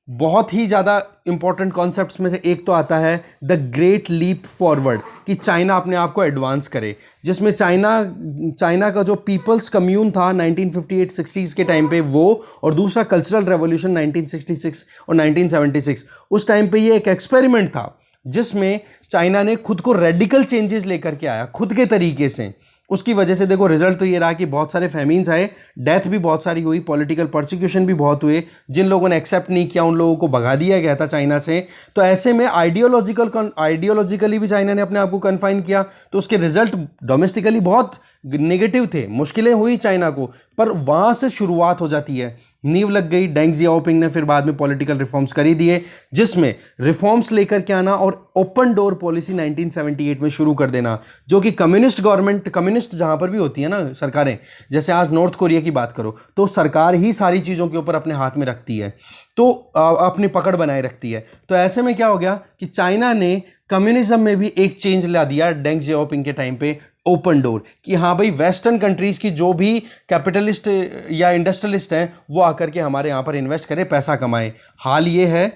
बहुत ही ज़्यादा इंपॉर्टेंट कॉन्सेप्ट्स में से एक तो आता है द ग्रेट लीप फॉरवर्ड, कि चाइना अपने आप को एडवांस करे, जिसमें चाइना का जो पीपल्स कम्यून था 1958-60s के टाइम पे वो, और दूसरा कल्चरल रेवोल्यूशन 1966 और 1976, उस टाइम पे ये एक एक्सपेरिमेंट था जिसमें चाइना ने खुद को रेडिकल चेंजेस लेकर के आया खुद के तरीके से। उसकी वजह से देखो रिजल्ट तो ये रहा कि बहुत सारे फैमीन्स आए, डेथ भी बहुत सारी हुई, पॉलिटिकल परसिक्यूशन भी बहुत हुए, जिन लोगों ने एक्सेप्ट नहीं किया उन लोगों को भगा दिया गया था चाइना से। तो ऐसे में आइडियोलॉजिकली भी चाइना ने अपने आप को कन्फाइन किया, तो उसके रिजल्ट डोमेस्टिकली बहुत नेगेटिव थे, मुश्किलें हुई चाइना को, पर वहाँ से शुरुआत हो जाती है, नींव लग गई। डेंग जियाओपिंग ने फिर बाद में पॉलिटिकल रिफॉर्म्स कर ही दिए, जिसमें रिफॉर्म्स लेकर के आना और ओपन डोर पॉलिसी 1978 में शुरू कर देना, जो कि कम्युनिस्ट जहां पर भी होती है ना सरकारें, जैसे आज नॉर्थ कोरिया की बात करो तो सरकार ही सारी चीज़ों के ऊपर अपने हाथ में रखती है, तो अपनी पकड़ बनाए रखती है। तो ऐसे में क्या हो गया कि चाइना ने कम्युनिज्म में भी एक चेंज ला दिया डेंग जियाओपिंग के टाइम पे, ओपन डोर, कि हाँ भाई वेस्टर्न कंट्रीज की जो भी कैपिटलिस्ट या इंडस्ट्रियलिस्ट हैं वो आकर के हमारे यहाँ पर इन्वेस्ट करें, पैसा कमाएं। हाल ये है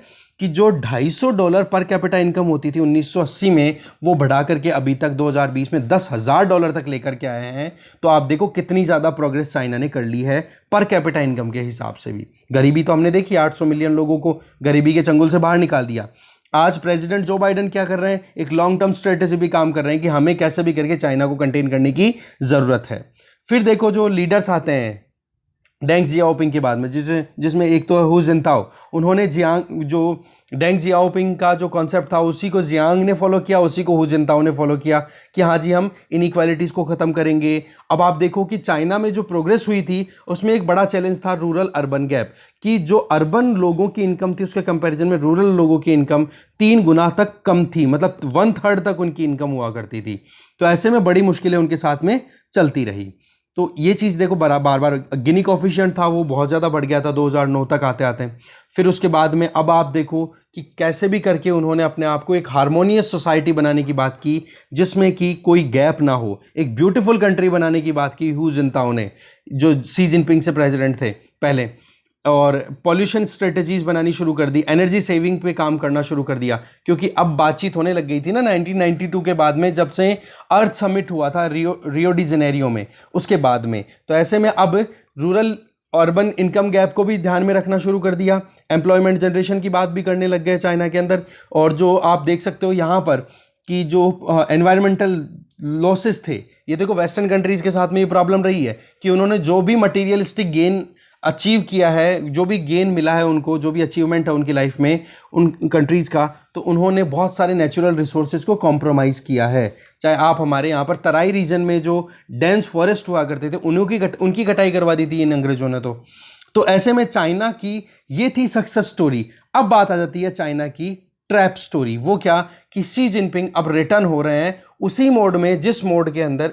कि जो $250 पर कैपिटा इनकम होती थी 1980 में, वो बढ़ा करके अभी तक 2020 में $10,000 तक लेकर के आए हैं। तो आप देखो कितनी ज़्यादा प्रोग्रेस चाइना ने कर ली है पर कैपिटा इनकम के हिसाब से भी। गरीबी तो हमने देखी, 800 मिलियन लोगों को गरीबी के चंगुल से बाहर निकाल दिया। आज प्रेसिडेंट जो बाइडेन क्या कर रहे हैं, एक लॉन्ग टर्म स्ट्रेटेजी भी काम कर रहे हैं कि हमें कैसे भी करके चाइना को कंटेन करने की ज़रूरत है। फिर देखो जो लीडर्स आते हैं डेंग जियाओपिंग के बाद में, जिसमें एक तो हु जिनताओ, उन्होंने जो डेंग जियाओपिंग का जो कॉन्सेप्ट था उसी को जियांग ने फॉलो किया, उसी को हु जिनताओ ने फॉलो किया कि हाँ जी हम इनइक्वालिटीज़ को ख़त्म करेंगे। अब आप देखो कि चाइना में जो प्रोग्रेस हुई थी उसमें एक बड़ा चैलेंज था रूरल अर्बन गैप, कि जो अर्बन लोगों की इनकम थी उसके कंपैरिजन में रूरल लोगों की इनकम 3 गुना तक कम थी, मतलब 1/3 तक उनकी इनकम हुआ करती थी। तो ऐसे में बड़ी मुश्किलें उनके साथ में चलती रही। तो ये चीज़ देखो बार बार गिनी कोफिशिएंट था वो बहुत ज़्यादा बढ़ गया था 2009 तक आते आते। फिर उसके बाद में अब आप देखो कि कैसे भी करके उन्होंने अपने आप को एक हार्मोनियस सोसाइटी बनाने की बात की, जिसमें कि कोई गैप ना हो, एक ब्यूटीफुल कंट्री बनाने की बात की हु जिनताओ ने, जो सी जिनपिंग से प्रेसिडेंट थे पहले। और पॉल्यूशन स्ट्रेटजीज बनानी शुरू कर दी, एनर्जी सेविंग पे काम करना शुरू कर दिया, क्योंकि अब बातचीत होने लग गई थी ना 1992 के बाद में, जब से अर्थ समिट हुआ था रियो डी जेनेरियो में, उसके बाद में। तो ऐसे में अब रूरल अर्बन इनकम गैप को भी ध्यान में रखना शुरू कर दिया, एम्प्लॉयमेंट जनरेशन की बात भी करने लग गए चाइना के अंदर। और जो आप देख सकते हो यहाँ पर कि जो एनवायरमेंटल लॉसेस थे, ये देखो वेस्टर्न कंट्रीज़ के साथ में ये प्रॉब्लम रही है कि उन्होंने जो भी मटीरियलिस्टिक गेन अचीव किया है, जो भी गेन मिला है उनको, जो भी अचीवमेंट है उनकी लाइफ में उन कंट्रीज़ का, तो उन्होंने बहुत सारे नेचुरल रिसोर्सेज को कॉम्प्रोमाइज़ किया है। चाहे आप हमारे यहाँ पर तराई रीजन में जो डेंस फॉरेस्ट हुआ करते थे उनकी कटाई करवा दी थी इन अंग्रेजों ने। तो ऐसे में चाइना की ये थी सक्सेस स्टोरी। अब बात आ जाती है चाइना की ट्रैप स्टोरी। वो क्या कि शी जिनपिंग अब रिटर्न हो रहे हैं उसी मोड में जिस मोड के अंदर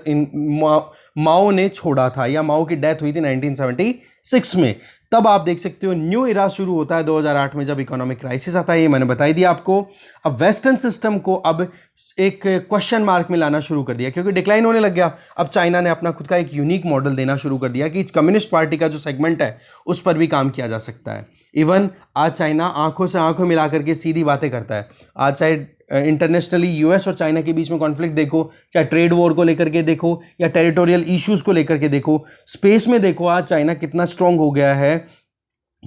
माओ ने छोड़ा था, या माओ की डेथ हुई थी 1976 में। तब आप देख सकते हो न्यू इरा शुरू होता है 2008 में, जब इकोनॉमिक क्राइसिस आता है, ये मैंने बता ही दिया आपको। अब वेस्टर्न सिस्टम को अब एक क्वेश्चन मार्क में लाना शुरू कर दिया, क्योंकि डिक्लाइन होने लग गया। अब चाइना ने अपना खुद का एक यूनिक मॉडल देना शुरू कर दिया कि कम्युनिस्ट पार्टी का जो सेगमेंट है उस पर भी काम किया जा सकता है। इवन आज चाइना आंखों से आंखों मिला करके सीधी बातें करता है। आज चाहे इंटरनेशनली यूएस और चाइना के बीच में कॉन्फ्लिक्ट देखो, चाहे ट्रेड वॉर को लेकर के देखो, या टेरिटोरियल इश्यूज को लेकर के देखो, स्पेस में देखो आज चाइना कितना स्ट्रांग हो गया है।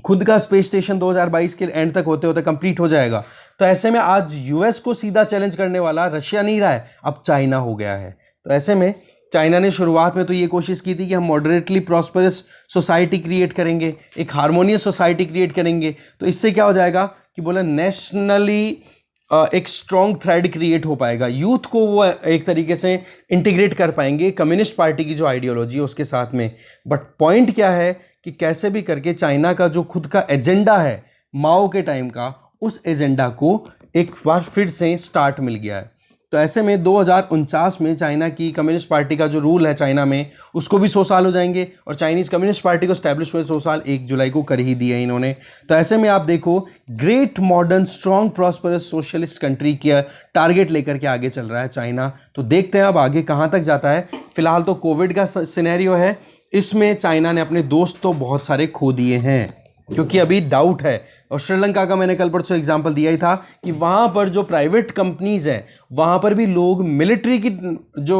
खुद का स्पेस स्टेशन 2022 के एंड तक होते होते कंप्लीट हो जाएगा। तो ऐसे में आज यूएस को सीधा चैलेंज करने वाला रशिया नहीं रहा है, अब चाइना हो गया है। तो ऐसे में चाइना ने शुरुआत में तो ये कोशिश की थी कि हम मॉडरेटली प्रॉस्परस सोसाइटी क्रिएट करेंगे, एक हार्मोनियस सोसाइटी क्रिएट करेंगे। तो इससे क्या हो जाएगा कि बोला नेशनली एक स्ट्रॉन्ग थ्रेड क्रिएट हो पाएगा, यूथ को वो एक तरीके से इंटीग्रेट कर पाएंगे कम्युनिस्ट पार्टी की जो आइडियोलॉजी है उसके साथ में। बट पॉइंट क्या है कि कैसे भी करके चाइना का जो खुद का एजेंडा है माओ के टाइम का, उस एजेंडा को एक बार फिर से स्टार्ट मिल गया है। तो ऐसे में 2049 में चाइना की कम्युनिस्ट पार्टी का जो रूल है चाइना में, उसको भी 100 साल हो जाएंगे, और चाइनीज़ कम्युनिस्ट पार्टी को स्टैब्लिश हुए 100 साल 1 जुलाई को कर ही दिए इन्होंने। तो ऐसे में आप देखो great modern strong prosperous socialist country की टारगेट लेकर के आगे चल रहा है चाइना। तो देखते हैं अब आगे कहाँ तक जाता है। फिलहाल तो कोविड का सिनेरियो है, इसमें चाइना ने अपने दोस्त तो बहुत सारे खो दिए हैं, क्योंकि अभी डाउट है। और श्रीलंका का मैंने कल परसों एग्जांपल दिया ही था कि वहाँ पर जो प्राइवेट कंपनीज हैं वहाँ पर भी लोग मिलिट्री की जो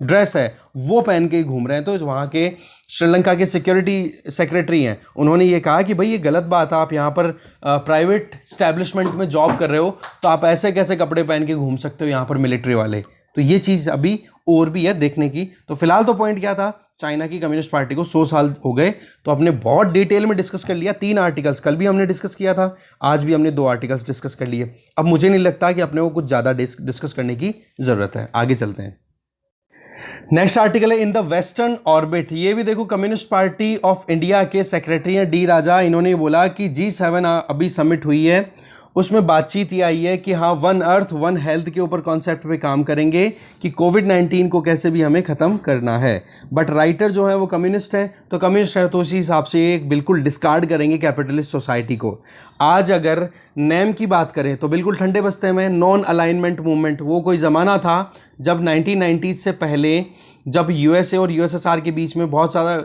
ड्रेस है वो पहन के घूम रहे हैं। तो वहाँ के श्रीलंका के सिक्योरिटी सेक्रेटरी हैं, उन्होंने ये कहा कि भाई ये गलत बात है, आप यहाँ पर प्राइवेट स्टैब्लिशमेंट में जॉब कर रहे हो तो आप ऐसे कैसे कपड़े पहन के घूम सकते हो यहाँ पर मिलिट्री वाले। तो ये चीज़ अभी और भी है देखने की। तो फिलहाल तो पॉइंट क्या था, चाइना की कम्युनिस्ट पार्टी को 100 साल हो गए। तो हमने बहुत डिटेल में डिस्कस कर लिया, 3 आर्टिकल्स कल भी हमने डिस्कस किया था, आज भी हमने 2 आर्टिकल्स डिस्कस कर लिए। अब मुझे नहीं लगता कि अपने को कुछ ज़्यादा डिस्कस करने की ज़रूरत है, आगे चलते हैं। नेक्स्ट आर्टिकल है इन द वेस्टर्न ऑर्बिट। ये भी देखो कम्युनिस्ट पार्टी ऑफ इंडिया के सेक्रेटरी हैं डी राजा, इन्होंने बोला कि G7 अभी समिट हुई है, उसमें बातचीत ये आई है कि हाँ वन अर्थ वन हेल्थ के ऊपर कॉन्सेप्ट पे काम करेंगे कि कोविड-19 को कैसे भी हमें ख़त्म करना है। बट राइटर जो है वो कम्युनिस्ट है, तो कम्युनिस्ट है तो उसी हिसाब से ये बिल्कुल डिस्कार्ड करेंगे कैपिटलिस्ट सोसाइटी को। आज अगर नेम की बात करें तो बिल्कुल ठंडे बस्ते में नॉन अलाइनमेंट मूवमेंट, वो कोई ज़माना था जब 1990 से पहले जब यूएसए और यूएसएसआर के बीच में बहुत ज़्यादा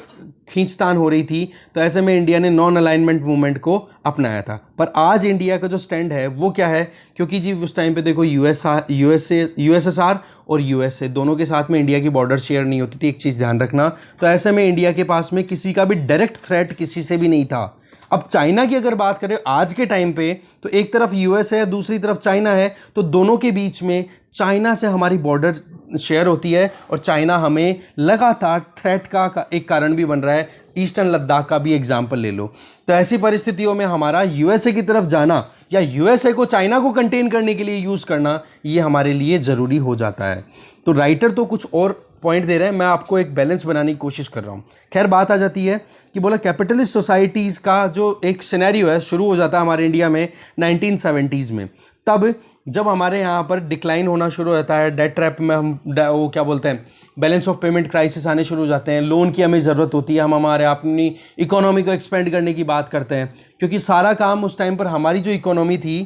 खींचतान हो रही थी, तो ऐसे में इंडिया ने नॉन अलाइनमेंट मूवमेंट को अपनाया था। पर आज इंडिया का जो स्टैंड है वो क्या है, क्योंकि जी उस टाइम पे देखो यूएसएसआर और यूएसए दोनों के साथ में इंडिया की बॉर्डर शेयर नहीं होती थी, एक चीज़ ध्यान रखना। तो ऐसे में इंडिया के पास में किसी का भी डायरेक्ट थ्रेट किसी से भी नहीं था। अब चाइना की अगर बात करें आज के टाइम पे, तो एक तरफ यूएस है, दूसरी तरफ चाइना है, तो दोनों के बीच में चाइना से हमारी बॉर्डर शेयर होती है और चाइना हमें लगातार थ्रेट का एक कारण भी बन रहा है। ईस्टर्न लद्दाख का भी एग्जाम्पल ले लो। तो ऐसी परिस्थितियों में हमारा यूएसए की तरफ जाना या यूएसए को चाइना को कंटेन करने के लिए यूज़ करना, ये हमारे लिए ज़रूरी हो जाता है। तो राइटर तो कुछ और पॉइंट दे रहे हैं, मैं आपको एक बैलेंस बनाने की कोशिश कर रहा हूँ। खैर बात आ जाती है कि बोला कैपिटलिस्ट सोसाइटीज़ का जो एक सिनेरियो है शुरू हो जाता है हमारे इंडिया में 1970s में। तब जब हमारे यहाँ पर डिक्लाइन होना शुरू होता है, डेट ट्रैप में हम वो क्या बोलते हैं, बैलेंस ऑफ पेमेंट क्राइसिस आने शुरू हो जाते हैं, लोन की हमें ज़रूरत होती है, हम हमारे अपनी इकोनॉमी को एक्सपेंड करने की बात करते हैं, क्योंकि सारा काम उस टाइम पर हमारी जो इकोनॉमी थी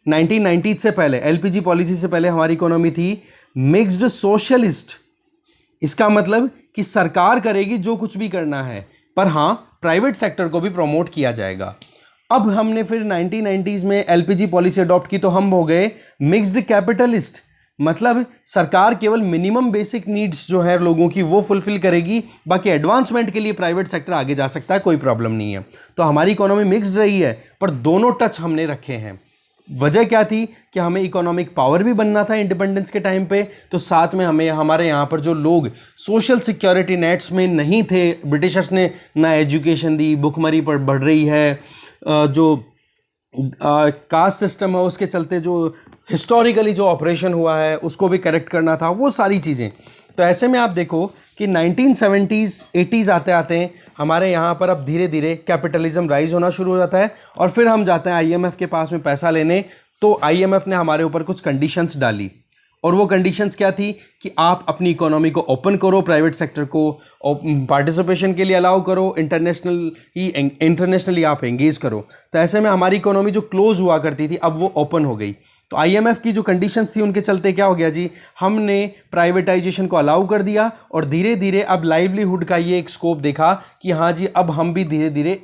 1990 से पहले, एलपीजी पॉलिसी से पहले हमारी इकोनॉमी थी मिक्स्ड सोशलिस्ट। इसका मतलब कि सरकार करेगी जो कुछ भी करना है, पर हाँ प्राइवेट सेक्टर को भी प्रमोट किया जाएगा। अब हमने फिर 1990s में एलपीजी पॉलिसी अडॉप्ट की, तो हम हो गए मिक्स्ड कैपिटलिस्ट। मतलब सरकार केवल मिनिमम बेसिक नीड्स जो है लोगों की वो फुलफिल करेगी, बाकी एडवांसमेंट के लिए प्राइवेट सेक्टर आगे जा सकता है, कोई प्रॉब्लम नहीं है। तो हमारी इकोनॉमी मिक्स्ड रही है, पर दोनों टच हमने रखे हैं। वजह क्या थी कि हमें इकोनॉमिक पावर भी बनना था इंडिपेंडेंस के टाइम पे, तो साथ में हमें हमारे यहाँ पर जो लोग सोशल सिक्योरिटी नेट्स में नहीं थे, ब्रिटिशर्स ने ना एजुकेशन दी, भुखमरी पर बढ़ रही है, जो कास्ट सिस्टम है उसके चलते जो हिस्टोरिकली जो ऑपरेशन हुआ है उसको भी करेक्ट करना था, वो सारी चीज़ें। तो ऐसे में आप देखो कि 1970s 80s आते आते हमारे यहाँ पर अब धीरे धीरे कैपिटलिज्म राइज होना शुरू हो जाता है, और फिर हम जाते हैं आईएमएफ के पास में पैसा लेने। तो आईएमएफ ने हमारे ऊपर कुछ कंडीशंस डाली, और वो कंडीशंस क्या थी कि आप अपनी इकोनॉमी को ओपन करो, प्राइवेट सेक्टर को पार्टिसिपेशन के लिए अलाउ करो, इंटरनेशनली आप एंगेज करो। तो ऐसे में हमारी इकोनॉमी जो क्लोज हुआ करती थी अब वो ओपन हो गई। तो आईएमएफ की जो कंडीशंस थी उनके चलते क्या हो गया जी, हमने प्राइवेटाइजेशन को अलाउ कर दिया, और धीरे धीरे अब लाइवलीहुड का ये एक स्कोप देखा कि हाँ जी अब हम भी धीरे धीरे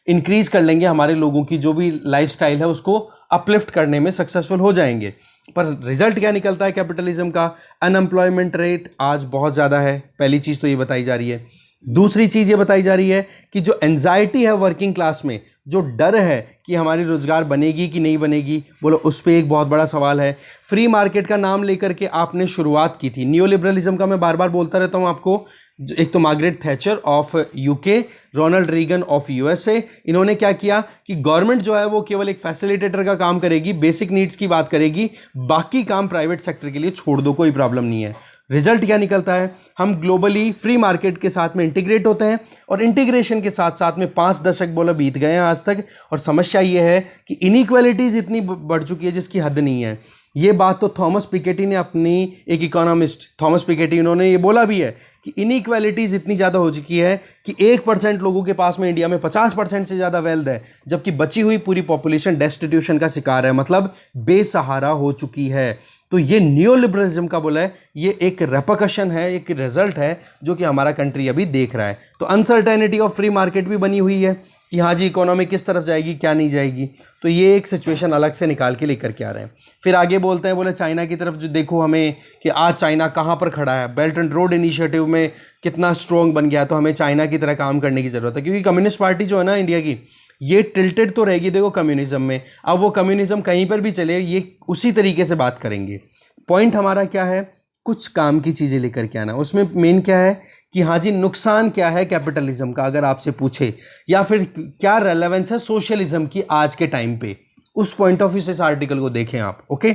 इंक्रीज कर लेंगे, हमारे लोगों की जो भी लाइफस्टाइल है उसको अपलिफ्ट करने में सक्सेसफुल हो जाएंगे। पर रिजल्ट क्या निकलता है कैपिटलिज्म का, अनएम्प्लॉयमेंट रेट आज बहुत ज़्यादा है, पहली चीज़ तो ये बताई जा रही है। दूसरी चीज़ ये बताई जा रही है कि जो एंजाइटी है वर्किंग क्लास में, जो डर है कि हमारी रोजगार बनेगी कि नहीं बनेगी, बोलो उस पर एक बहुत बड़ा सवाल है। फ्री मार्केट का नाम लेकर के आपने शुरुआत की थी, न्यू लिबरलिज्म का मैं बार बार बोलता रहता हूँ आपको। एक तो Margaret Thatcher of UK, Ronald Reagan of USA, इन्होंने क्या किया कि गवर्नमेंट जो है वो केवल एक फैसिलिटेटर का काम करेगी, बेसिक नीड्स की बात करेगी, बाकी काम प्राइवेट सेक्टर के लिए छोड़ दो, कोई प्रॉब्लम नहीं है। रिजल्ट क्या निकलता है, हम ग्लोबली फ्री मार्केट के साथ में इंटीग्रेट होते हैं, और इंटीग्रेशन के साथ साथ में 5 दशक बोला बीत गए हैं आज तक, और समस्या ये है कि इनइक्वालिटीज इतनी बढ़ चुकी है जिसकी हद नहीं है। ये बात तो थॉमस पिकेटी ने, अपनी एक इकोनॉमिस्ट थॉमस पिकेटी, उन्होंने ये बोला भी है कि इनइक्वालिटीज इतनी ज़्यादा हो चुकी है कि 1% लोगों के पास में इंडिया में 50% से ज़्यादा वेल्थ है, जबकि बची हुई पूरी पॉपुलेशन डेस्टिट्यूशन का शिकार है, मतलब बेसहारा हो चुकी है। तो ये न्यू लिबरलिज्म का बोला है, ये एक रेपकशन है, एक रिजल्ट है जो कि हमारा कंट्री अभी देख रहा है। तो अनसर्टेनिटी ऑफ फ्री मार्केट भी बनी हुई है कि हाँ जी इकोनॉमी किस तरफ जाएगी क्या नहीं जाएगी, तो ये एक सिचुएशन अलग से निकाल के लेकर के आ रहे हैं। फिर आगे बोलते हैं, बोले चाइना की तरफ जो देखो हमें कि आज चाइना कहाँ पर खड़ा है, बेल्ट एंड रोड इनिशिएटिव में कितना स्ट्रॉन्ग बन गया, तो हमें चाइना की तरह काम करने की ज़रूरत है, क्योंकि कम्युनिस्ट पार्टी जो है ना इंडिया की, ये टिल्टेड तो रहेगी देखो कम्युनिज्म में। अब वो कम्युनिज्म कहीं पर भी चले, ये उसी तरीके से बात करेंगे। पॉइंट हमारा क्या है, कुछ काम की चीज़ें लेकर के आना। उसमें मेन क्या है कि हाँ जी नुकसान क्या है कैपिटलिज्म का, अगर आपसे पूछे, या फिर क्या रेलेवेंस है सोशलिज्म की आज के टाइम पे, उस पॉइंट ऑफ व्यू से इस आर्टिकल को देखें आप। ओके,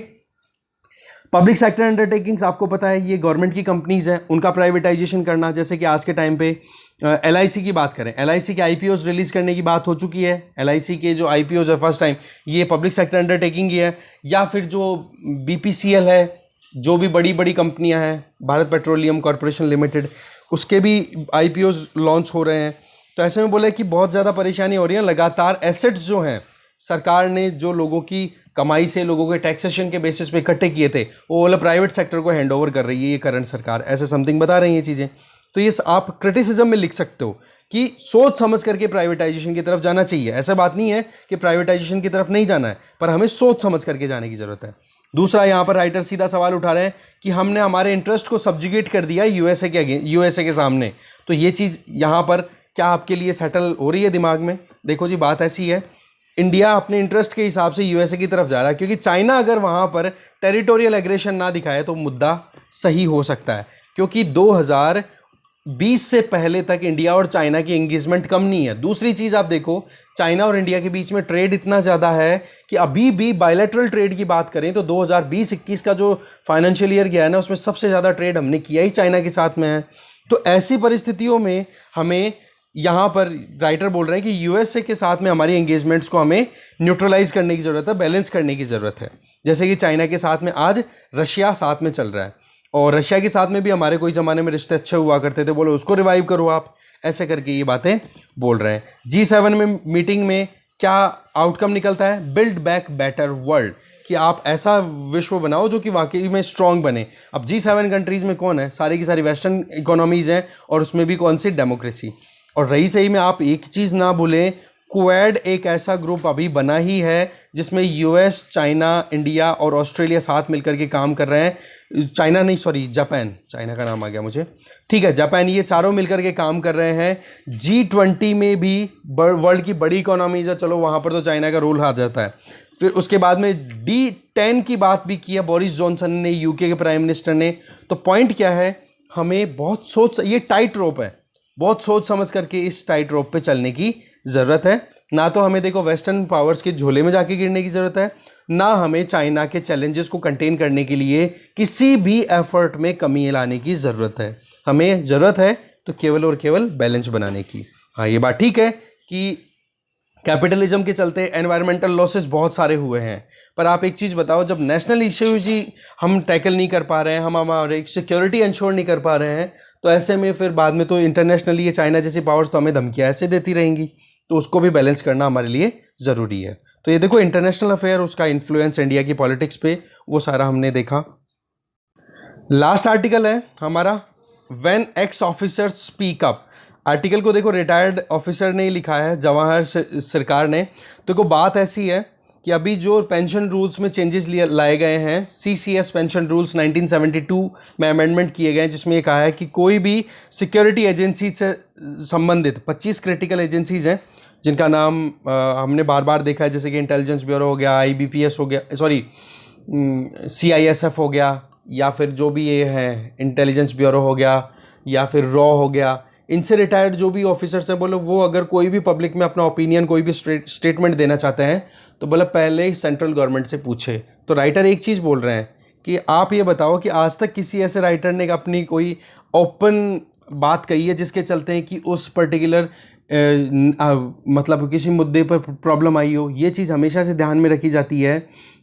पब्लिक सेक्टर अंडरटेकिंग्स आपको पता है ये गवर्नमेंट की कंपनीज हैं, उनका प्राइवेटाइजेशन करना। जैसे कि आज के टाइम पे एलआईसी की बात करें, एलआईसी के आईपीओज रिलीज करने की बात हो चुकी है। एलआईसी के जो आईपीओज है फर्स्ट टाइम, ये पब्लिक सेक्टर अंडरटेकिंग ही है। या फिर जो बीपीसीएल है, जो भी बड़ी बड़ी कंपनियां हैं, भारत पेट्रोलियम कॉरपोरेशन लिमिटेड, उसके भी आईपीओज लॉन्च हो रहे हैं। तो ऐसे में बोले कि बहुत ज़्यादा परेशानी हो रही है, लगातार एसेट्स जो हैं सरकार ने जो लोगों की कमाई से, लोगों के टैक्सेशन के बेसिस पे इकट्ठे किए थे, वो वाला प्राइवेट सेक्टर को हैंड ओवर कर रही है ये करंट सरकार, ऐसे समथिंग बता रही है चीज़ें। तो ये आप क्रिटिसिज्म में लिख सकते हो कि सोच समझ करके प्राइवेटाइजेशन की तरफ जाना चाहिए। ऐसा बात नहीं है कि प्राइवेटाइजेशन की तरफ नहीं जाना है, पर हमें सोच समझ करके जाने की ज़रूरत है। दूसरा, यहाँ पर राइटर सीधा सवाल उठा रहे हैं कि हमने हमारे इंटरेस्ट को सब्जुगेट कर दिया यूएसए के सामने। तो ये चीज़ यहाँ पर क्या आपके लिए सेटल हो रही है दिमाग में? देखो जी, बात ऐसी है, इंडिया अपने इंटरेस्ट के हिसाब से यूएसए की तरफ जा रहा है, क्योंकि चाइना अगर वहाँ पर टेरिटोरियल एग्रेशन ना दिखाए तो मुद्दा सही हो सकता है, क्योंकि 2020 से पहले तक इंडिया और चाइना की एंगेजमेंट कम नहीं है। दूसरी चीज़ आप देखो, चाइना और इंडिया के बीच में ट्रेड इतना ज़्यादा है कि अभी भी बायलैटरल ट्रेड की बात करें तो 2020-21 का जो फाइनेंशियल ईयर गया है ना, उसमें सबसे ज़्यादा ट्रेड हमने किया ही चाइना के साथ में है। तो ऐसी परिस्थितियों में हमें, यहाँ पर राइटर बोल रहे हैं कि यूएसए के साथ में हमारी एंगेजमेंट्स को हमें न्यूट्रलाइज करने की ज़रूरत है, बैलेंस करने की ज़रूरत है। जैसे कि चाइना के साथ में आज रशिया साथ में चल रहा है, और रशिया के साथ में भी हमारे कोई ज़माने में रिश्ते अच्छे हुआ करते थे, बोलो उसको रिवाइव करो आप, ऐसे करके ये बातें बोल रहे हैं। G7 में मीटिंग में क्या आउटकम निकलता है? बिल्ड बैक बेटर वर्ल्ड, कि आप ऐसा विश्व बनाओ जो कि वाकई में स्ट्रांग बने। अब G7 कंट्रीज़ में कौन है? सारी की सारी वेस्टर्न इकोनॉमीज़ हैं, और उसमें भी कौन सी? डेमोक्रेसी। और रही सही में आप एक चीज़ ना भूलें, क्वाड एक ऐसा ग्रुप अभी बना ही है जिसमें यूएस, चाइना, इंडिया और ऑस्ट्रेलिया साथ मिलकर के काम कर रहे हैं। चाइना नहीं, सॉरी, जापान, चाइना का नाम आ गया मुझे, ठीक है, जापान, ये चारों मिलकर के काम कर रहे हैं। G20 में भी वर्ल्ड की बड़ी इकोनॉमीज है, चलो वहाँ पर तो चाइना का रोल आ जाता है। फिर उसके बाद में D10 की बात भी की है बोरिस जॉनसन ने, यूके के प्राइम मिनिस्टर ने। तो पॉइंट क्या है, हमें बहुत सोच, ये टाइट रोप है, बहुत सोच समझ करके इस टाइट रोप पे चलने की ज़रूरत है। ना तो हमें देखो वेस्टर्न पावर्स के झोले में जाके गिरने की ज़रूरत है, ना हमें चाइना के चैलेंजेस को कंटेन करने के लिए किसी भी एफर्ट में कमी लाने की ज़रूरत है। हमें ज़रूरत है तो केवल और केवल बैलेंस बनाने की। हाँ, ये बात ठीक है कि कैपिटलिज्म के चलते एनवायरमेंटल लॉसेस बहुत सारे हुए हैं, पर आप एक चीज़ बताओ, जब नेशनल इश्यूज ही हम टैकल नहीं कर पा रहे हैं, हम हमारे सिक्योरिटी इंश्योर नहीं कर पा रहे हैं, तो ऐसे में फिर बाद में तो इंटरनेशनली ये चाइना जैसी पावर्स तो हमें धमकियाँ ऐसे देती रहेंगी, तो उसको भी बैलेंस करना हमारे लिए ज़रूरी है। तो ये देखो, इंटरनेशनल अफेयर, उसका इन्फ्लुएंस इंडिया की पॉलिटिक्स पे, वो सारा हमने देखा। लास्ट आर्टिकल है हमारा, when x officers speak up. Article को देखो, रिटायर्ड ऑफिसर ने लिखा है, जवाहर सरकार ने। तो को बात ऐसी है कि अभी जो पेंशन रूल्स में चेंजेस लाए गए हैं, CCS पेंशन रूल्स 1972 में अमेंडमेंट किए गए हैं, जिसमें ये कहा है कि कोई भी सिक्योरिटी एजेंसी से संबंधित 25 क्रिटिकल एजेंसीज हैं, जिनका नाम हमने बार बार देखा है, जैसे कि इंटेलिजेंस ब्यूरो हो गया, IBPS हो गया, सॉरी CISF हो गया, या फिर जो भी ये है इंटेलिजेंस ब्यूरो हो गया, या फिर रॉ हो गया। इनसे रिटायर्ड जो भी ऑफिसर्स हैं, बोलो वो अगर कोई भी पब्लिक में अपना ओपिनियन, कोई भी स्टेटमेंट देना चाहते हैं, तो बोला पहले सेंट्रल गवर्नमेंट से पूछे। तो राइटर एक चीज़ बोल रहे हैं कि आप ये बताओ कि आज तक किसी ऐसे राइटर ने अपनी कोई ओपन बात कही है जिसके चलते हैं कि उस पर्टिकुलर मतलब किसी मुद्दे पर प्रॉब्लम आई हो। ये चीज़ हमेशा से ध्यान में रखी जाती है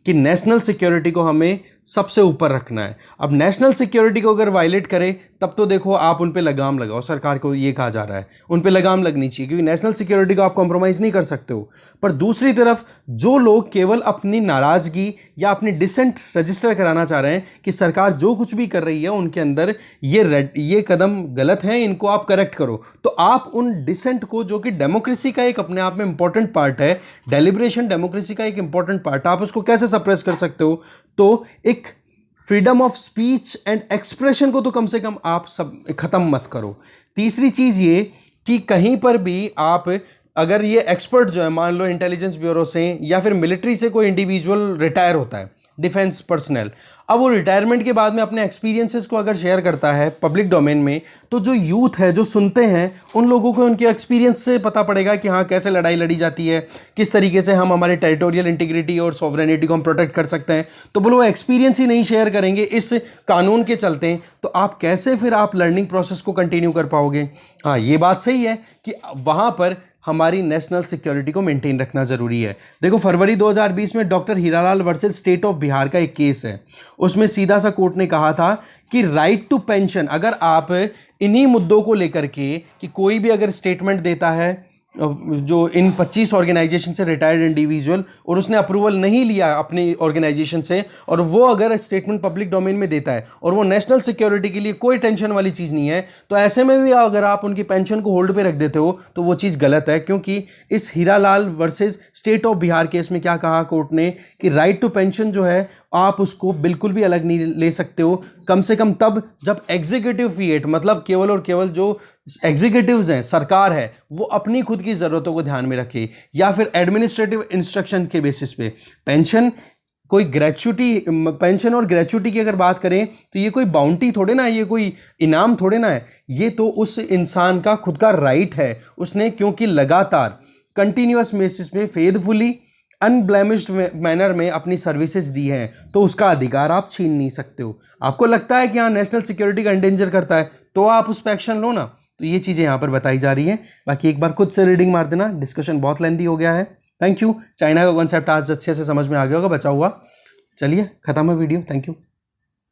कि नेशनल सिक्योरिटी को हमें सबसे ऊपर रखना है। अब नेशनल सिक्योरिटी को अगर वायलेट करे, तब तो देखो आप उन पे लगाम लगाओ, सरकार को ये कहा जा रहा है उन पे लगाम लगनी चाहिए, क्योंकि नेशनल सिक्योरिटी को आप कॉम्प्रोमाइज़ नहीं कर सकते हो। पर दूसरी तरफ जो लोग केवल अपनी नाराज़गी या अपनी डिसेंट रजिस्टर कराना चाह रहे हैं कि सरकार जो कुछ भी कर रही है उनके अंदर ये कदम गलत है, इनको आप करेक्ट करो, तो आप उन डिसेंट को, जो कि डेमोक्रेसी का एक अपने आप में इंपॉर्टेंट पार्ट है, डेलिब्रेशन डेमोक्रेसी का एक इंपॉर्टेंट पार्ट है, आप उसको कैसे सप्रेस कर सकते हो? तो एक freedom of speech and expression को तो कम से कम आप सब ख़त्म मत करो। तीसरी चीज़ ये कि कहीं पर भी आप, अगर ये एक्सपर्ट जो है, मान लो इंटेलिजेंस ब्यूरो से या फिर मिलिट्री से कोई इंडिविजुअल रिटायर होता है, डिफेंस पर्सनल, अब वो रिटायरमेंट के बाद में अपने एक्सपीरियंसेस को अगर शेयर करता है पब्लिक डोमेन में, तो जो यूथ है, जो सुनते हैं, उन लोगों को उनके एक्सपीरियंस से पता पड़ेगा कि हाँ, कैसे लड़ाई लड़ी जाती है, किस तरीके से हम हमारे टेरिटोरियल इंटीग्रिटी और सॉवरेनिटी को हम प्रोटेक्ट कर सकते हैं। तो बोलो वो एक्सपीरियंस ही नहीं शेयर करेंगे इस कानून के चलते, तो आप कैसे फिर आप लर्निंग प्रोसेस को कंटिन्यू कर पाओगे? हाँ, ये बात सही है कि वहाँ पर हमारी नेशनल सिक्योरिटी को मेंटेन रखना ज़रूरी है। देखो, फरवरी 2020 में doctor Hiralal versus state of Bihar का एक केस है, उसमें सीधा सा कोर्ट ने कहा था कि राइट टू पेंशन, अगर आप इन्हीं मुद्दों को लेकर के कि कोई भी अगर स्टेटमेंट देता है जो इन 25 ऑर्गेनाइजेशन से रिटायर्ड इंडिविजुअल, और उसने अप्रूवल नहीं लिया अपनी ऑर्गेनाइजेशन से, और वो अगर स्टेटमेंट पब्लिक डोमेन में देता है और वो नेशनल सिक्योरिटी के लिए कोई टेंशन वाली चीज़ नहीं है, तो ऐसे में भी अगर आप उनकी पेंशन को होल्ड पे रख देते हो तो वो चीज़ गलत है। क्योंकि इस Hiralal versus state of Bihar case में क्या कहा कोर्ट ने कि राइट टू पेंशन जो है आप उसको बिल्कुल भी अलग नहीं ले सकते हो, कम से कम तब जब एग्जीक्यूटिव पीएट, मतलब केवल और केवल जो एग्जीक्यूटिव्स हैं, सरकार है, वो अपनी खुद की ज़रूरतों को ध्यान में रखे, या फिर एडमिनिस्ट्रेटिव इंस्ट्रक्शन के बेसिस पे पेंशन, कोई ग्रेचुटी, पेंशन और ग्रेचुटी की अगर बात करें तो ये कोई बाउंटी थोड़े ना है, ये कोई इनाम थोड़े ना है, ये तो उस इंसान का खुद का राइट है। उसने क्योंकि लगातार कंटिन्यूअस बेसिस पे फेथफुली अनब्लेमिश्ड मैनर में अपनी सर्विसेज दी हैं, तो उसका अधिकार आप छीन नहीं सकते हो। आपको लगता है कि हाँ नेशनल सिक्योरिटी का एंडेंजर करता है तो आप उस पर एक्शन लो ना। तो ये चीज़ें यहाँ पर बताई जा रही हैं। बाकी एक बार खुद से रीडिंग मार देना, डिस्कशन बहुत लेंथी हो गया है। Thank you. चाइना का कॉन्सेप्ट आज अच्छे से समझ में आ गया होगा, बचा हुआ। चलिए खत्म है वीडियो, थैंक यू।